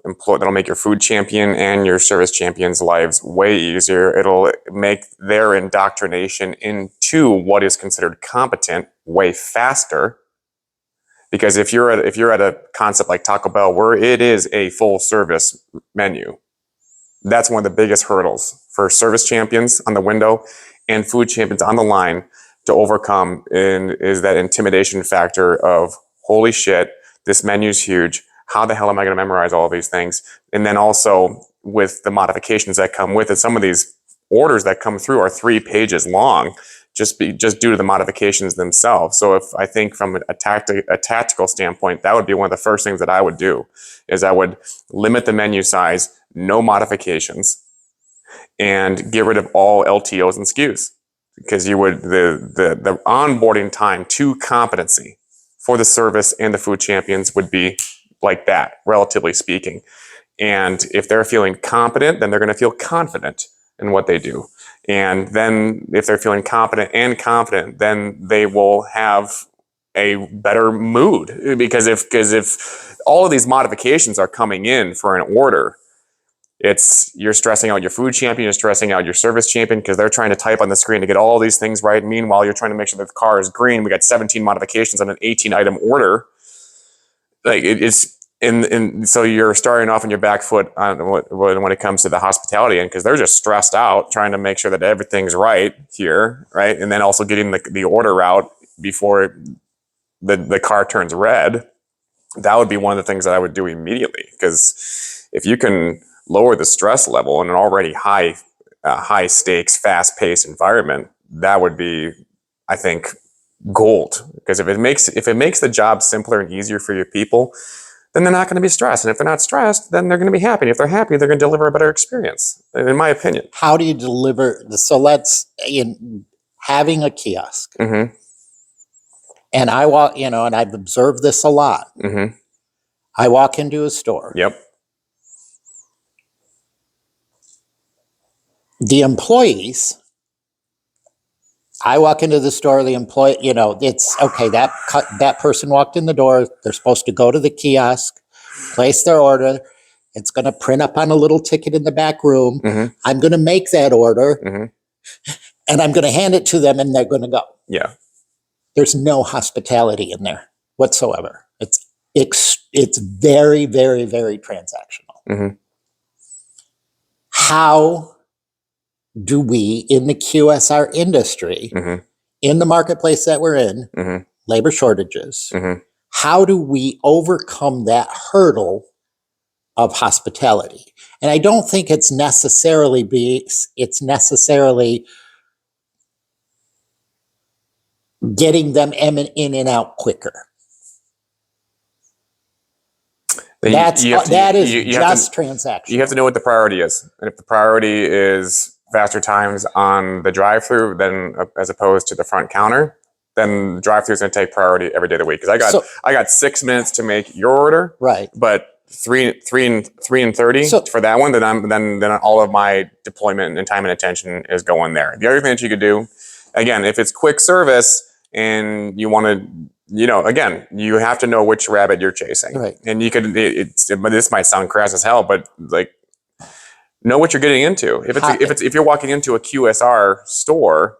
Speaker 1: food champion and your service champion's lives way easier. It'll make their indoctrination into what is considered competent way faster. Because if you're at a concept like Taco Bell, where it is a full service menu, that's one of the biggest hurdles for service champions on the window and food champions on the line to overcome, is that intimidation factor of, holy shit, this menu's huge. How the hell am I going to memorize all of these things? And then also with the modifications that come with it, some of these orders that come through are 3 pages long, just due to the modifications themselves. So if I think from a tactical standpoint, that would be one of the first things that I would do, is I would limit the menu size, no modifications, and get rid of all LTOs and SKUs, because you would the onboarding time to competency for the service and the food champions would be like that, relatively speaking. And if they're feeling competent, then they're going to feel confident in what they do. And then if they're feeling competent and confident, then they will have a better mood. Because if all of these modifications are coming in for an order, you're stressing out your food champion, you're stressing out your service champion, because they're trying to type on the screen to get all these things right. Meanwhile, you're trying to make sure that the car is green. We got 17 modifications on an 18 item order. Like so you're starting off on your back foot when it comes to the hospitality end, because they're just stressed out trying to make sure that everything's right here, right? And then also getting the order out before the car turns red. That would be one of the things that I would do immediately, because if you can lower the stress level in an already high stakes, fast paced environment, that would be, I think, gold. Because if it makes the job simpler and easier for your people, then they're not going to be stressed. And if they're not stressed, then they're going to be happy. And if they're happy, they're going to deliver a better experience, in my opinion.
Speaker 2: How do you deliver having a kiosk?
Speaker 1: Mm-hmm.
Speaker 2: And I walk, and I've observed this a lot.
Speaker 1: Mm-hmm.
Speaker 2: I walk into a store.
Speaker 1: Yep.
Speaker 2: The employees, I walk into the store, the employee, it's okay. That person walked in the door. They're supposed to go to the kiosk, place their order. It's going to print up on a little ticket in the back room.
Speaker 1: Mm-hmm.
Speaker 2: I'm going to make that order,
Speaker 1: Mm-hmm.
Speaker 2: and I'm going to hand it to them, and they're going to go.
Speaker 1: Yeah.
Speaker 2: There's no hospitality in there whatsoever. It's very, very, very transactional.
Speaker 1: Mm-hmm.
Speaker 2: How do we, in the QSR industry,
Speaker 1: Mm-hmm.
Speaker 2: in the marketplace that we're in,
Speaker 1: Mm-hmm.
Speaker 2: labor shortages,
Speaker 1: Mm-hmm.
Speaker 2: how do we overcome that hurdle of hospitality? And I don't think it's necessarily getting them in and out quicker. That is just transactional.
Speaker 1: You have to know what the priority is. And if the priority is faster times on the drive-through than as opposed to the front counter, then drive-through is going to take priority every day of the week. Because I got 6 minutes to make your order,
Speaker 2: right?
Speaker 1: But 3 and 30 for that one. Then all of my deployment and time and attention is going there. The other thing that you could do, again, if it's quick service and you want to, again, you have to know which rabbit you're chasing,
Speaker 2: right? And
Speaker 1: you could. This might sound crass as hell, but like, know what you're getting into. If you're walking into a QSR store,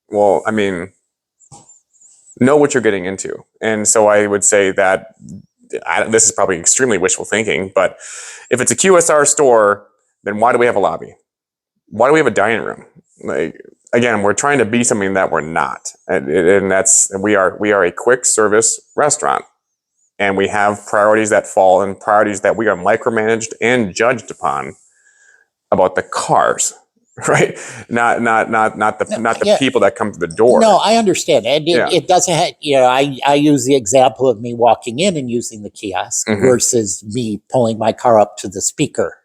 Speaker 1: well, I mean, know what you're getting into. And so I would say that this is probably extremely wishful thinking, but if it's a QSR store, then why do we have a lobby? Why do we have a dining room? Like, again, we're trying to be something that we're not, and we are a quick service restaurant, and we have priorities that fall and priorities that we are micromanaged and judged upon about the cars, right? Not the
Speaker 2: Yeah.
Speaker 1: people that come to the door.
Speaker 2: No, I understand. And
Speaker 1: Yeah.
Speaker 2: it doesn't have, I use the example of me walking in and using the kiosk versus me pulling my car up to the speaker.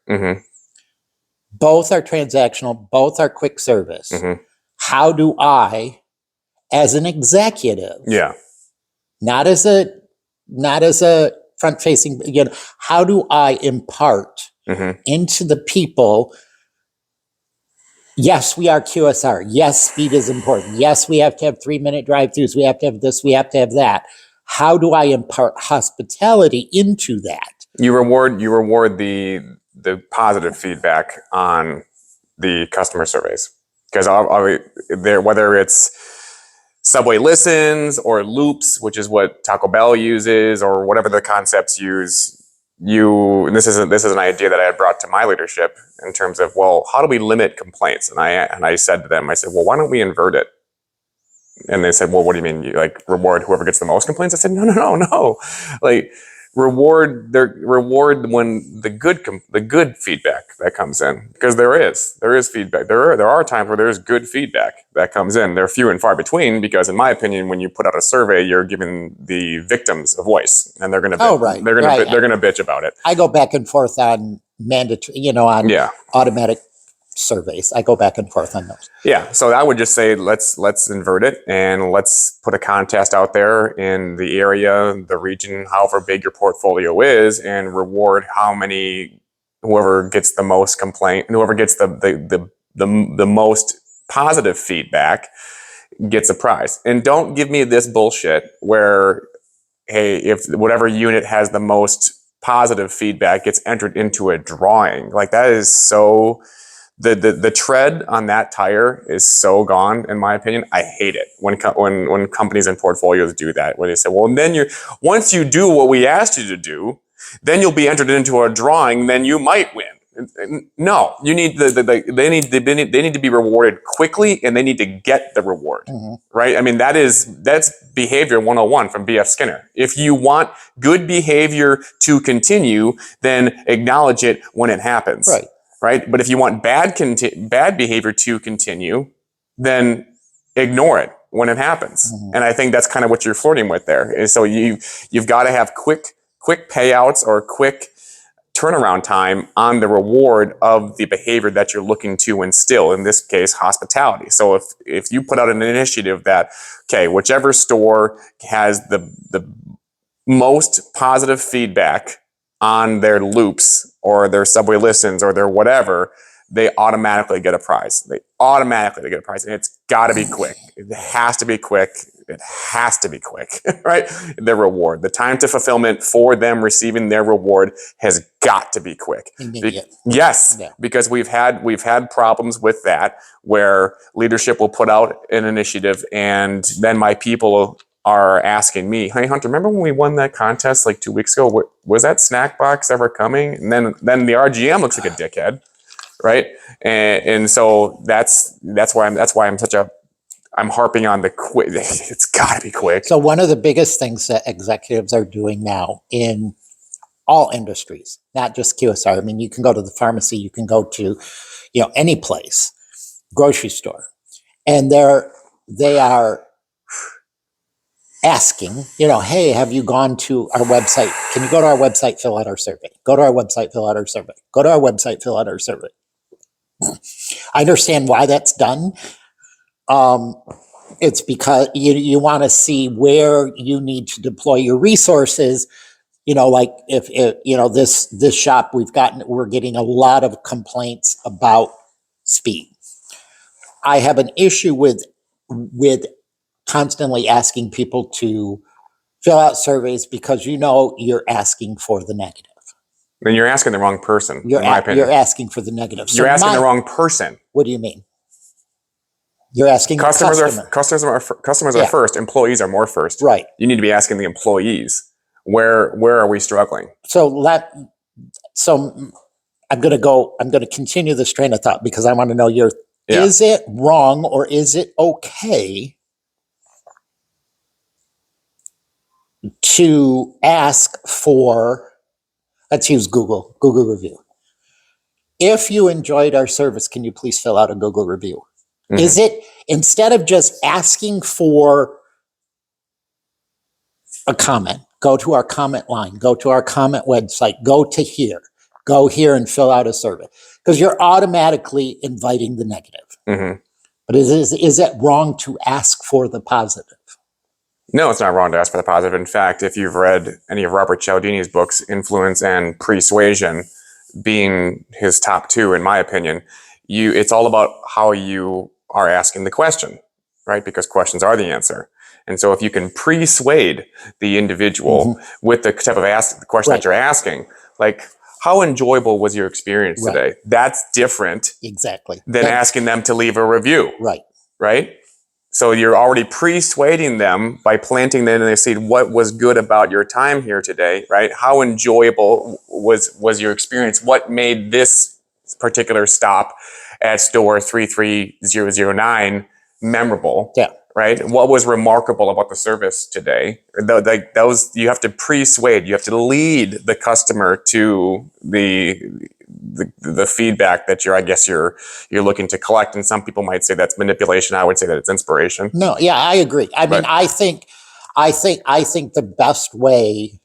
Speaker 2: Both are transactional, both are quick service. How do I, as an executive, not as a front facing, how do I impart into the people? Yes, we are QSR. Yes, speed is important. Yes, we have to have 3-minute drive-throughs. We have to have this. We have to have that. How do I impart hospitality into that?
Speaker 1: You reward the positive feedback on the customer surveys, because whether it's Subway Listens or Loops, which is what Taco Bell uses, or whatever the concepts use. And this is an idea that I had brought to my leadership in terms of, well, how do we limit complaints? And I said to them, I said, well, why don't we invert it? And they said, well, what do you mean? You like reward whoever gets the most complaints? I said, no. Like reward when the good feedback that comes in, because there is feedback. There are times where there is good feedback that comes in. They're few and far between, because in my opinion, when you put out a survey, you're giving the victims a voice, and they're going to they're going to bitch about it.
Speaker 2: I go back and forth on mandatory, on automatic surveys. I go back and forth on those.
Speaker 1: Yeah, so I would just say let's invert it, and let's put a contest out there in the area, the region, however big your portfolio is, and reward whoever gets the most complaint, and whoever gets the most positive feedback gets a prize. And don't give me this bullshit where, hey, if whatever unit has the most positive feedback gets entered into a drawing, like that is so. The tread on that tire is so gone, in my opinion. I hate it when companies and portfolios do that, where they say, well, and then once you do what we asked you to do, then you'll be entered into a drawing, then you might win. No, you need they need to be rewarded quickly, and they need to get the reward, right? I mean, that's behavior 101 from B.F. Skinner. If you want good behavior to continue, then acknowledge it when it happens. Right. But if you want bad behavior to continue, then ignore it when it happens. And I think that's kind of what you're flirting with there. And so you've got to have quick payouts or quick turnaround time on the reward of the behavior that you're looking to instill, in this case, hospitality. So if you put out an initiative that, okay, whichever store has the most positive feedback on their loops or their Subway Listens or their whatever, they automatically get a prize. And it's got to be quick. It has to be quick. Right? The reward, the time to fulfillment for them receiving their reward has got to be quick.
Speaker 2: Immediate.
Speaker 1: Yes, because we've had problems with that, where leadership will put out an initiative, and then my people are asking me, hey, Hunter, remember when we won that contest like 2 weeks ago? Was that snack box ever coming? And then the RGM looks like a dickhead, right? And so that's why I'm harping on the quick. It's got to be quick.
Speaker 2: So one of the biggest things that executives are doing now in all industries, not just QSR. I mean, you can go to the pharmacy, you can go to, any place, grocery store, and they are asking, hey, have you gone to our website? Can you go to our website, fill out our survey? Go to our website, fill out our survey. Go to our website, fill out our survey. I understand why that's done. It's because you want to see where you need to deploy your resources. Like if this shop we're getting a lot of complaints about speed. I have an issue with constantly asking people to fill out surveys because you're asking for the negative.
Speaker 1: Then you're asking the wrong person, in my opinion.
Speaker 2: You're asking for the negative.
Speaker 1: You're asking the wrong person.
Speaker 2: What do you mean? You're asking
Speaker 1: customers are first. Employees are more first.
Speaker 2: Right.
Speaker 1: You need to be asking the employees, where are we struggling?
Speaker 2: So I'm going to continue this train of thought because I want to know your
Speaker 1: Yeah.
Speaker 2: Is it wrong or is it okay to ask for, let's use Google review. If you enjoyed our service, can you please fill out a Google review?
Speaker 1: Mhm.
Speaker 2: Is it, instead of just asking for a comment, go to our comment line, go to our comment website, go here and fill out a survey, because you're automatically inviting the negative.
Speaker 1: Mhm.
Speaker 2: But is it wrong to ask for the positive?
Speaker 1: No, it's not wrong to ask for the positive. In fact, if you've read any of Robert Cialdini's books, Influence and Persuasion being his top two, in my opinion, it's all about how you are asking the question, right? Because questions are the answer. And so if you can persuade the individual with the type of the question that you're asking, like, how enjoyable was your experience today? That's different
Speaker 2: Exactly.
Speaker 1: than asking them to leave a review.
Speaker 2: Right.
Speaker 1: Right? So you're already persuading them by planting them in their seed. What was good about your time here today, right? How enjoyable was your experience? What made this particular stop at store 33009 memorable?
Speaker 2: Yeah.
Speaker 1: Right? What was remarkable about the service today? Like those, you have to persuade. You have to lead the customer to the feedback that you're looking to collect. And some people might say that's manipulation. I would say that it's inspiration.
Speaker 2: No, yeah, I agree. I mean, I think the best way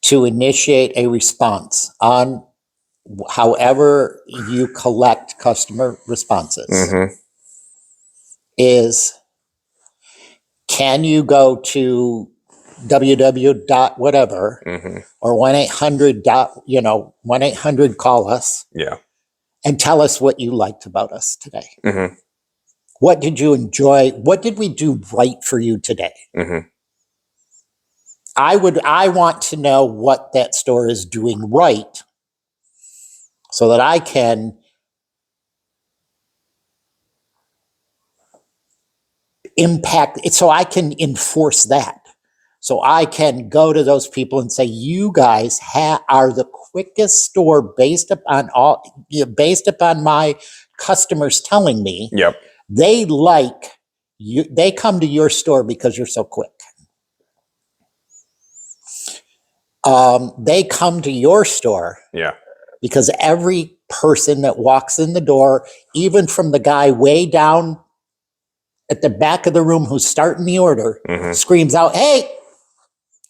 Speaker 2: to initiate a response on however you collect customer responses is, can you go to www dot whatever or 1-800 dot 1-800 call us and tell us what you liked about us today. What did you enjoy? What did we do right for you today? I want to know what that store is doing right so that I can impact it, so I can enforce that. So I can go to those people and say, you guys are the quickest store based upon my customers telling me they like you. They come to your store because you're so quick. They come to your store because every person that walks in the door, even from the guy way down at the back of the room who's starting the order, screams out, "Hey,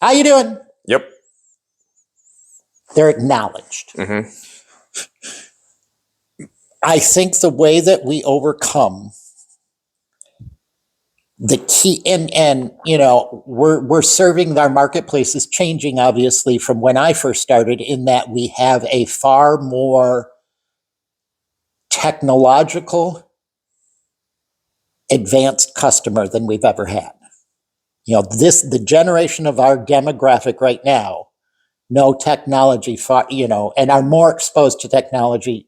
Speaker 2: how you doing?"
Speaker 1: Yep.
Speaker 2: They're acknowledged. I think the way that we overcome the key, and we're serving, our marketplace is changing, obviously, from when I first started, in that we have a far more technological advanced customer than we've ever had. The generation of our demographic right now know technology and are more exposed to technology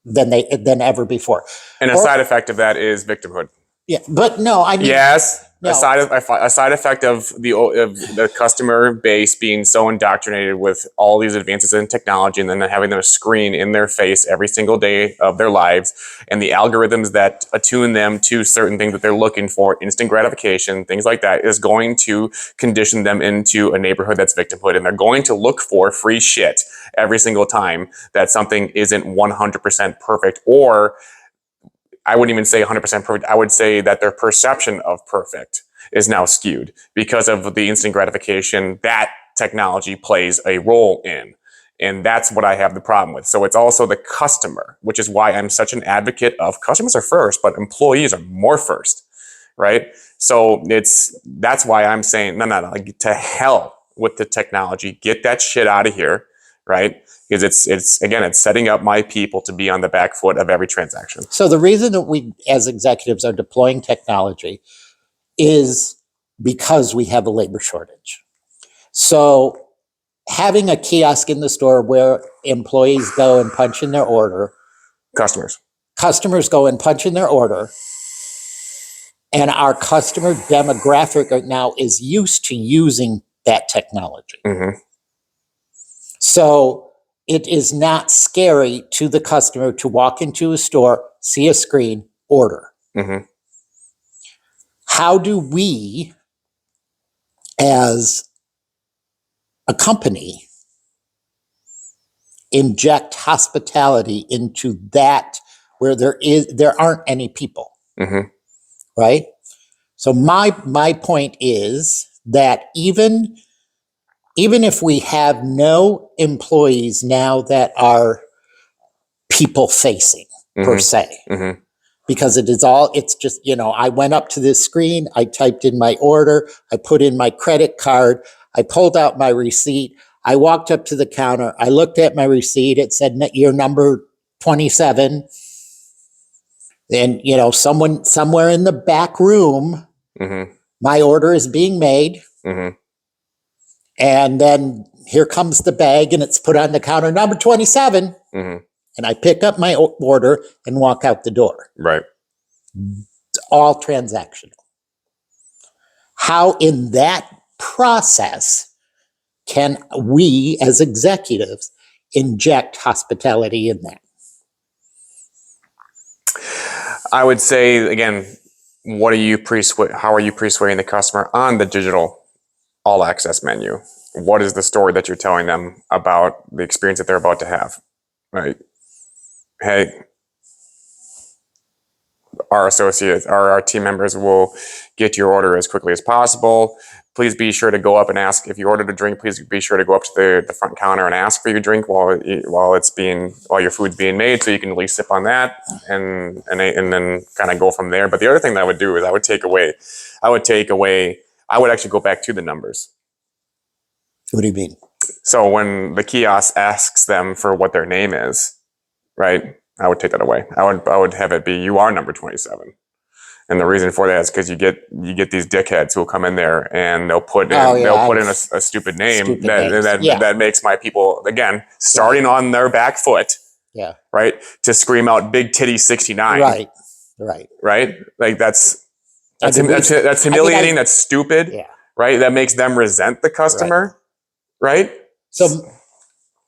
Speaker 2: than ever before.
Speaker 1: And a side effect of that is victimhood.
Speaker 2: Yeah, but no, I mean,
Speaker 1: yes.
Speaker 2: No.
Speaker 1: A side effect of the customer base being so indoctrinated with all these advances in technology, and then having them screen in their face every single day of their lives, and the algorithms that attune them to certain things that they're looking for, instant gratification, things like that, is going to condition them into a neighborhood that's victimhood, and they're going to look for free shit every single time that something isn't 100% perfect, or I wouldn't even say 100% perfect. I would say that their perception of perfect is now skewed because of the instant gratification that technology plays a role in. And that's what I have the problem with. So it's also the customer, which is why I'm such an advocate of customers are first, but employees are more first, right? So that's why I'm saying, no, like, to hell with the technology. Get that shit out of here, right? Because it's setting up my people to be on the back foot of every transaction.
Speaker 2: So the reason that we as executives are deploying technology is because we have a labor shortage. So having a kiosk in the store where employees go and punch in their order, customers go and punch in their order, and our customer demographic right now is used to using that technology. So it is not scary to the customer to walk into a store, see a screen, order.
Speaker 1: Mm-hmm.
Speaker 2: How do we, as a company, inject hospitality into that where there aren't any people,
Speaker 1: Mm-hmm.
Speaker 2: right? So my point is that even if we have no employees now that are people facing per se,
Speaker 1: Mm-hmm.
Speaker 2: because it's just, I went up to this screen, I typed in my order, I put in my credit card, I pulled out my receipt, I walked up to the counter, I looked at my receipt, it said you're number 27. And, someone somewhere in the back room,
Speaker 1: Mm-hmm.
Speaker 2: my order is being made.
Speaker 1: Mm-hmm.
Speaker 2: And then here comes the bag and it's put on the counter, number 27.
Speaker 1: Mm-hmm.
Speaker 2: And I pick up my order and walk out the door.
Speaker 1: Right.
Speaker 2: It's all transactional. How in that process can we as executives inject hospitality in that?
Speaker 1: I would say, again, how are you persuading the customer on the digital all access menu? What is the story that you're telling them about the experience that they're about to have? Right. Hey, our associates, our team members will get your order as quickly as possible. Please be sure to go up and ask if you ordered a drink. Please be sure to go up to the front counter and ask for your drink while your food's being made, so you can at least sip on that and then kind of go from there. But the other thing that I would do is I would actually go back to the numbers.
Speaker 2: What do you mean?
Speaker 1: So when the kiosk asks them for what their name is, right, I would take that away. I would have it be, you are number 27. And the reason for that is because you get these dickheads who will come in there and they'll put in a stupid name that makes my people, again, starting on their back foot, right, to scream out big titty 69. Right. Like that's humiliating. That's stupid. Right. That makes them resent the customer. Right.
Speaker 2: So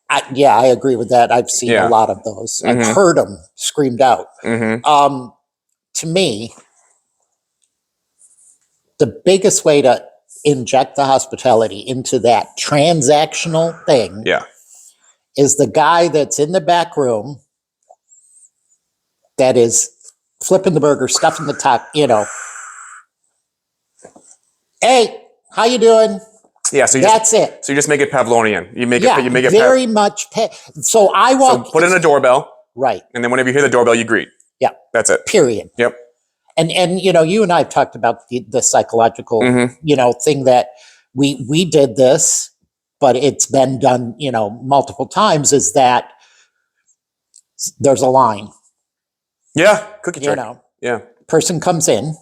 Speaker 2: I agree with that. I've seen a lot of those. Mm-hmm. I've heard them screamed out. Mm-hmm. To me, the biggest way to inject the hospitality into that transactional thing is the guy that's in the back room that is flipping the burger, stuffing the top, Hey, how you doing?
Speaker 1: Yeah, so
Speaker 2: that's it.
Speaker 1: So you just make it Pavlovian. You make it
Speaker 2: very much. So I walk.
Speaker 1: So put in a doorbell,
Speaker 2: right?
Speaker 1: And then whenever you hear the doorbell, you greet.
Speaker 2: Yeah,
Speaker 1: that's it.
Speaker 2: Period.
Speaker 1: Yep.
Speaker 2: And you and I have talked about the psychological thing that we did this, but it's been done multiple times. Is that there's a line?
Speaker 1: Yeah, cookie trick. Yeah,
Speaker 2: person comes in,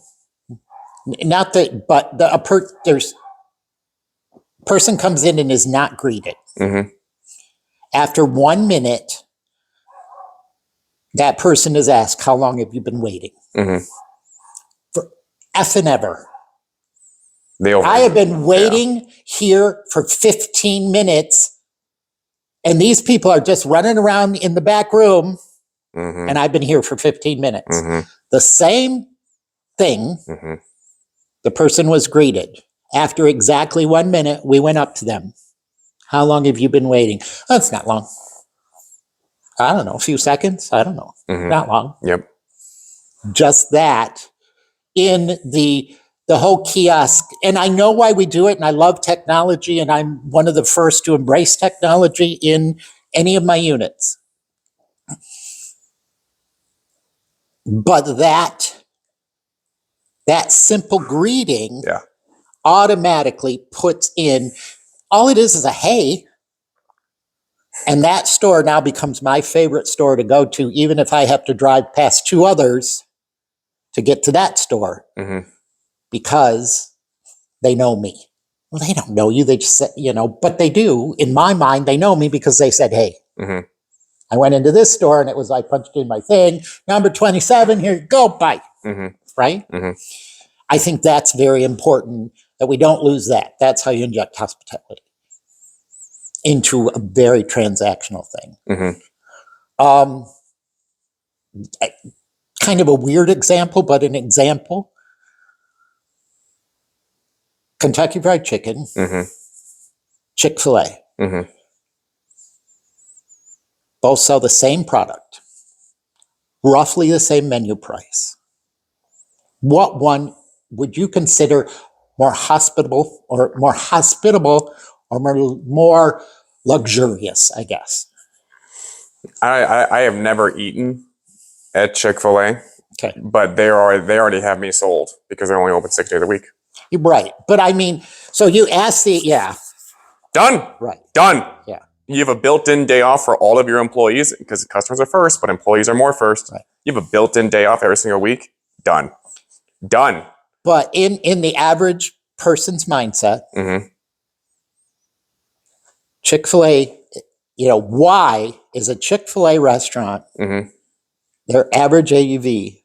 Speaker 2: not that, but there's. Person comes in and is not greeted. Mm-hmm. After 1 minute, that person is asked, how long have you been waiting? Mm-hmm. For effing ever. I have been waiting here for 15 minutes, and these people are just running around in the back room, and I've been here for 15 minutes. Mm-hmm. The same thing, the person was greeted. After exactly 1 minute, we went up to them. How long have you been waiting? Oh, it's not long. I don't know, a few seconds. I don't know. Not long.
Speaker 1: Yep.
Speaker 2: Just that in the whole kiosk. And I know why we do it, and I love technology, and I'm one of the first to embrace technology in any of my units. But that simple greeting automatically puts in, all it is a hey. And that store now becomes my favorite store to go to, even if I have to drive past two others to get to that store, because they know me. Well, they don't know you. They just said, but they do. In my mind, they know me because they said, hey. Mm-hmm. I went into this store and it was, I punched in my thing, number 27, here you go, bye. Mm-hmm. Right? Mm-hmm. I think that's very important that we don't lose that. That's how you inject hospitality. into a very transactional thing.
Speaker 1: Mm-hmm.
Speaker 2: Kind of a weird example, but an example. Kentucky Fried Chicken,
Speaker 1: Mm-hmm.
Speaker 2: Chick-fil-A,
Speaker 1: Mm-hmm.
Speaker 2: both sell the same product, roughly the same menu price. What one would you consider more hospitable or more luxurious, I guess?
Speaker 1: I have never eaten at Chick-fil-A,
Speaker 2: Okay,
Speaker 1: but they already have me sold because they're only open 6 days a week.
Speaker 2: you're right. But I mean, so you ask yeah,
Speaker 1: Done.
Speaker 2: right,
Speaker 1: Done.
Speaker 2: yeah,
Speaker 1: You have a built-in day off for all of your employees because customers are first, but employees are more first.
Speaker 2: right.
Speaker 1: You have a built-in day off every single week. Done. Done.
Speaker 2: But in the average person's mindset,
Speaker 1: Mm-hmm.
Speaker 2: Chick-fil-A, why is a Chick-fil-A restaurant,
Speaker 1: Mm-hmm.
Speaker 2: their average AUV,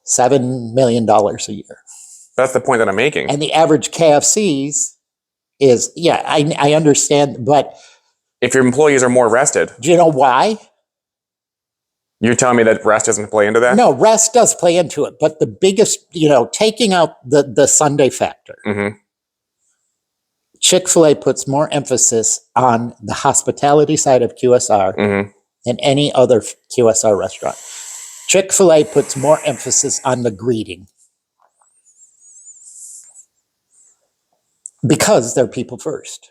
Speaker 2: $7 million a year?
Speaker 1: That's the point that I'm making.
Speaker 2: And the average KFC's is, yeah, I understand, but
Speaker 1: If your employees are more rested,
Speaker 2: do you know why?
Speaker 1: you're telling me that rest doesn't play into that?
Speaker 2: No, rest does play into it, but the biggest, taking out the Sunday factor,
Speaker 1: Mm-hmm.
Speaker 2: Chick-fil-A puts more emphasis on the hospitality side of QSR
Speaker 1: Mm-hmm.
Speaker 2: than any other QSR restaurant. Chick-fil-A puts more emphasis on the greeting because they're people first.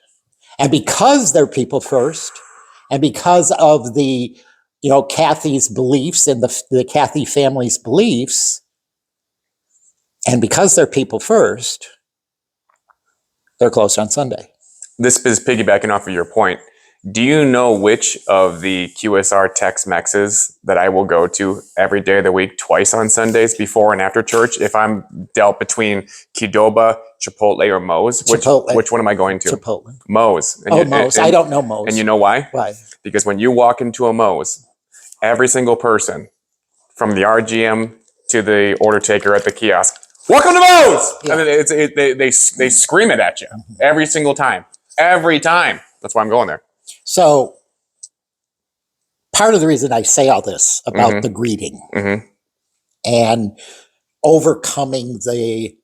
Speaker 2: And because they're people first, and because of the, Kathy's beliefs and the Kathy family's beliefs, and because they're people first, they're closed on Sunday.
Speaker 1: This is piggybacking off of your point. Do you know which of the QSR Tex-Mexes that I will go to every day of the week, twice on Sundays, before and after church? If I'm dealt between Qdoba, Chipotle, or Moe's,
Speaker 2: Chipotle.
Speaker 1: which one am I going to?
Speaker 2: Chipotle.
Speaker 1: Moe's.
Speaker 2: Moe's. I don't know Moe's.
Speaker 1: And you know why?
Speaker 2: Why?
Speaker 1: Because when you walk into a Moe's, every single person, from the RGM to the order taker at the kiosk, welcome to Moe's!
Speaker 2: Yeah.
Speaker 1: And they scream it at you every single time. Every time. That's why I'm going there.
Speaker 2: So part of the reason I say all this about
Speaker 1: Mm-hmm.
Speaker 2: the greeting
Speaker 1: Mm-hmm.
Speaker 2: and overcoming the,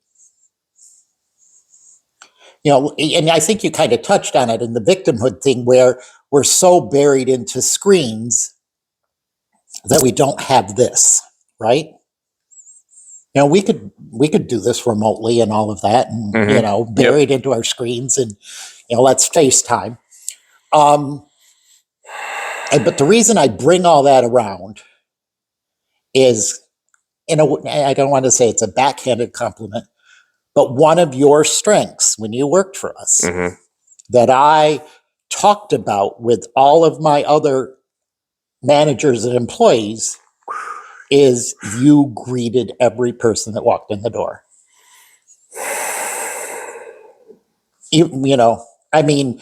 Speaker 2: and I think you kind of touched on it in the victimhood thing where we're so buried into screens that we don't have this, right? We could do this remotely and all of that and,
Speaker 1: Mm-hmm.
Speaker 2: buried into our screens and, let's FaceTime. But the reason I bring all that around is, I don't want to say it's a backhanded compliment, but one of your strengths when you worked for us
Speaker 1: Mm-hmm.
Speaker 2: that I talked about with all of my other managers and employees is you greeted every person that walked in the door. I mean,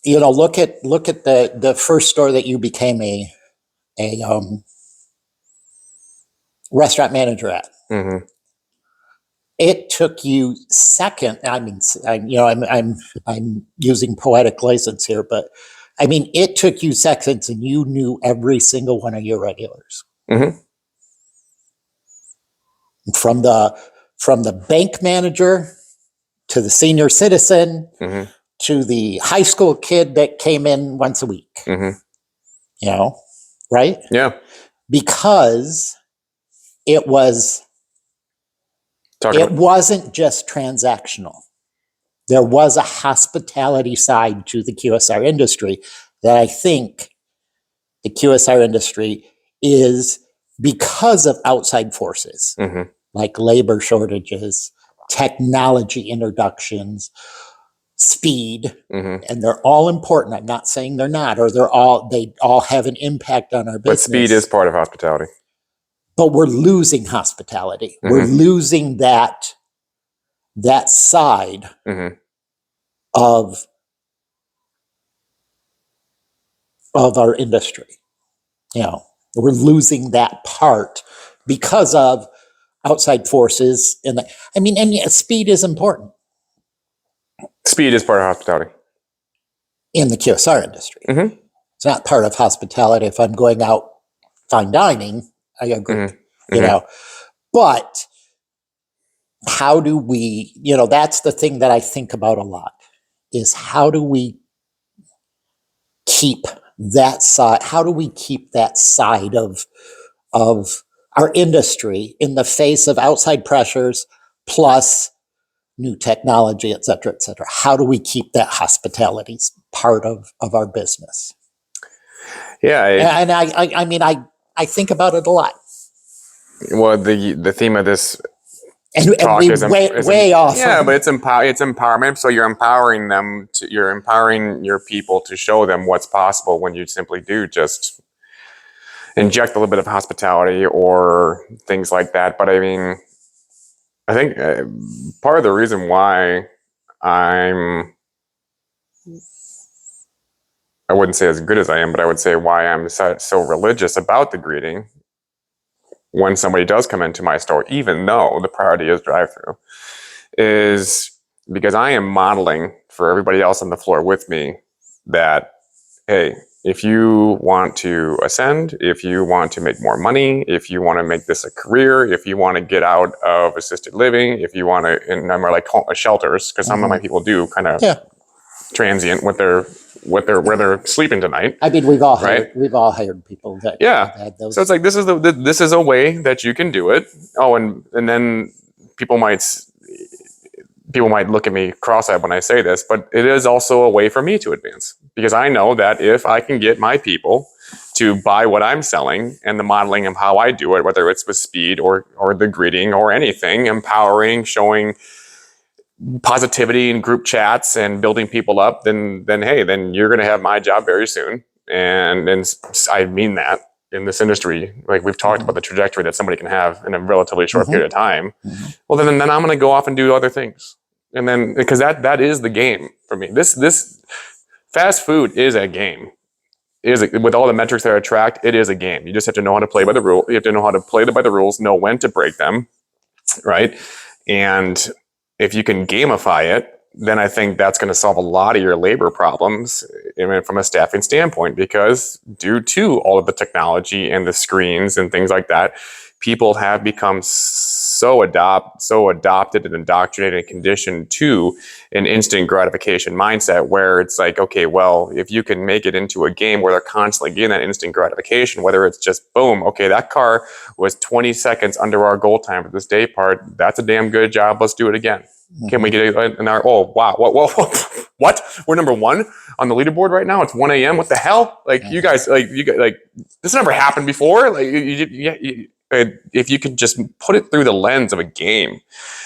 Speaker 2: look at the first store that you became a restaurant manager at.
Speaker 1: Mm-hmm.
Speaker 2: It took you second. I mean, I'm using poetic license here, but I mean, it took you seconds, and you knew every single one of your regulars.
Speaker 1: Mm-hmm.
Speaker 2: From the bank manager to the senior citizen
Speaker 1: Mm-hmm.
Speaker 2: to the high school kid that came in once a week.
Speaker 1: Mm-hmm.
Speaker 2: Right?
Speaker 1: Yeah.
Speaker 2: Because it wasn't just transactional. There was a hospitality side to the QSR industry that I think the QSR industry is because of outside forces
Speaker 1: Mm-hmm.
Speaker 2: like labor shortages, technology introductions, speed,
Speaker 1: Mm-hmm.
Speaker 2: and they're all important. I'm not saying they're not, or they all have an impact on our
Speaker 1: But
Speaker 2: business.
Speaker 1: speed is part of hospitality.
Speaker 2: But we're losing hospitality.
Speaker 1: Mm-hmm.
Speaker 2: We're losing that side
Speaker 1: Mm-hmm.
Speaker 2: of our industry. We're losing that part because of outside forces. And speed is important.
Speaker 1: Speed is part of hospitality.
Speaker 2: in the QSR industry.
Speaker 1: Mhm.
Speaker 2: It's not part of hospitality. If I'm going out fine dining, I agree,
Speaker 1: Mhm.
Speaker 2: you
Speaker 1: Mhm.
Speaker 2: know, but how do we, that's the thing that I think about a lot is how do we keep how do we keep that side of our industry in the face of outside pressures plus new technology, et cetera, et cetera? How do we keep that hospitality part of our business?
Speaker 1: Yeah.
Speaker 2: And I mean, I think about it a lot.
Speaker 1: Well, the theme of this
Speaker 2: And
Speaker 1: talk
Speaker 2: we
Speaker 1: is
Speaker 2: way off.
Speaker 1: yeah, but it's empowerment. So you're empowering them you're empowering your people to show them what's possible when you simply do just inject a little bit of hospitality or things like that. But I mean, I think part of the reason why I'm I wouldn't say as good as I am, but I would say why I'm so religious about the greeting when somebody does come into my store, even though the priority is drive-through, is because I am modeling for everybody else on the floor with me that, hey, if you want to ascend, if you want to make more money, if you want to make this a career, if you want to get out of assisted living, if you want to, and I'm like shelters, because some of my people do kind of
Speaker 2: Yeah.
Speaker 1: transient with where they're sleeping tonight,
Speaker 2: I mean,
Speaker 1: right?
Speaker 2: we've all hired people that
Speaker 1: Yeah.
Speaker 2: had
Speaker 1: So it's
Speaker 2: those.
Speaker 1: like this is a way that you can do it. Oh, and then people might people might look at me cross-eyed when I say this, but it is also a way for me to advance because I know that if I can get my people to buy what I'm selling and the modeling of how I do it, whether it's with speed or the greeting or anything, empowering, showing positivity in group chats and building people up, then hey, then you're going to have my job very soon. And I mean that in this industry, like we've talked about the trajectory that somebody can have in a relatively short period of time. Well, then I'm going to go off and do other things. And then because that is the game for me. This fast food is a game. With all the metrics that are tracked, it is a game. You just have to know how to play by the rule. You have to know how to play by the rules, know when to break them, right? And if you can gamify it, then I think that's going to solve a lot of your labor problems from a staffing standpoint, because due to all of the technology and the screens and things like that, people have become so adopted and indoctrinated and conditioned to an instant gratification mindset where it's like, okay, well, if you can make it into a game where they're constantly getting that instant gratification, whether it's just boom, okay, that car was 20 seconds under our goal time for this day part, that's a damn good job, let's do it again. Can we get an hour? Oh, wow. What? We're number one on the leaderboard right now. It's 1 a.m. What the hell? Like, you guys, this never happened before. Like, if you could just put it through the lens of a game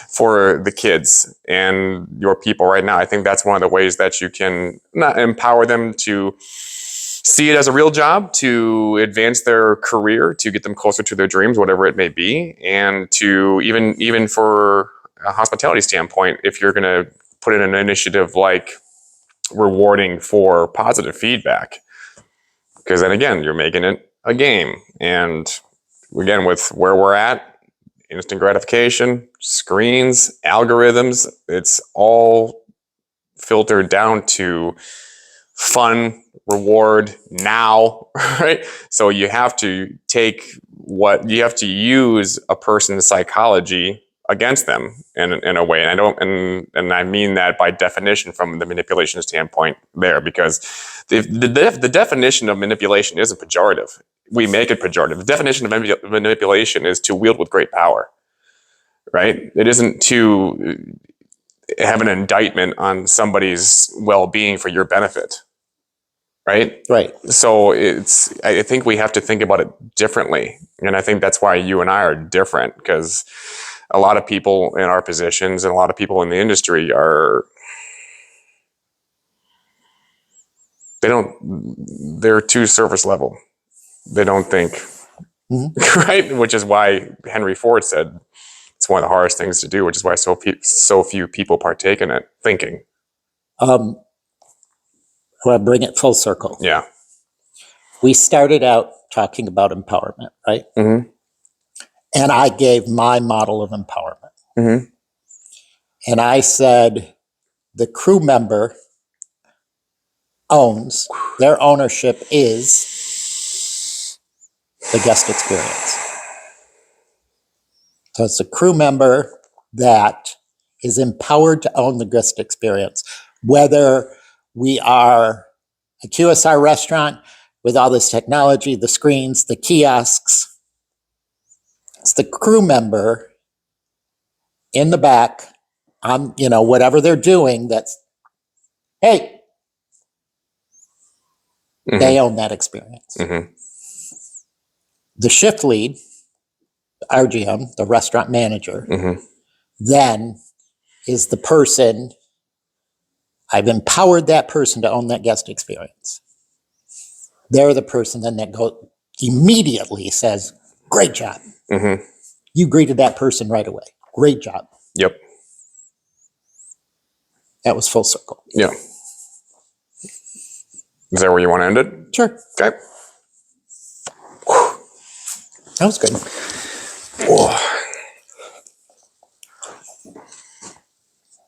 Speaker 1: for the kids and your people right now, I think that's one of the ways that you can not empower them to see it as a real job, to advance their career, to get them closer to their dreams, whatever it may be, and to even for a hospitality standpoint, if you're going to put in an initiative like rewarding for positive feedback, because then again, you're making it a game. And again, with where we're at, instant gratification, screens, algorithms, it's all filtered down to fun, reward now, right? So you have to you have to use a person's psychology against them in a way. And I mean that by definition from the manipulation standpoint there, because the definition of manipulation isn't pejorative. We make it pejorative. The definition of manipulation is to wield with great power, right? It isn't to have an indictment on somebody's well-being for your benefit, right?
Speaker 2: Right.
Speaker 1: So I think we have to think about it differently. And I think that's why you and I are different, because a lot of people in our positions and a lot of people in the industry they're too surface level. They don't think, right? Which is why Henry Ford said it's one of the hardest things to do, which is why so few people partake in it, thinking.
Speaker 2: Well, I bring it full circle.
Speaker 1: Yeah.
Speaker 2: We started out talking about empowerment, right?
Speaker 1: Mm-hmm.
Speaker 2: And I gave my model of empowerment.
Speaker 1: Mm-hmm.
Speaker 2: And I said, the crew member owns, their ownership is the guest experience. So it's a crew member that is empowered to own the guest experience. Whether we are a QSR restaurant with all this technology, the screens, the kiosks, it's the crew member in the back on, whatever they're doing that's, hey, they own that experience.
Speaker 1: Mm-hmm.
Speaker 2: The shift lead, RGM, the restaurant manager,
Speaker 1: Mm-hmm.
Speaker 2: then is the person, I've empowered that person to own that guest experience. They're the person then that immediately says, great job.
Speaker 1: Mm-hmm.
Speaker 2: You greeted that person right away. Great job.
Speaker 1: Yep.
Speaker 2: That was full circle.
Speaker 1: Yeah. Is that where you want to end it?
Speaker 2: Sure.
Speaker 1: Okay.
Speaker 2: That was good.
Speaker 1: Whoa.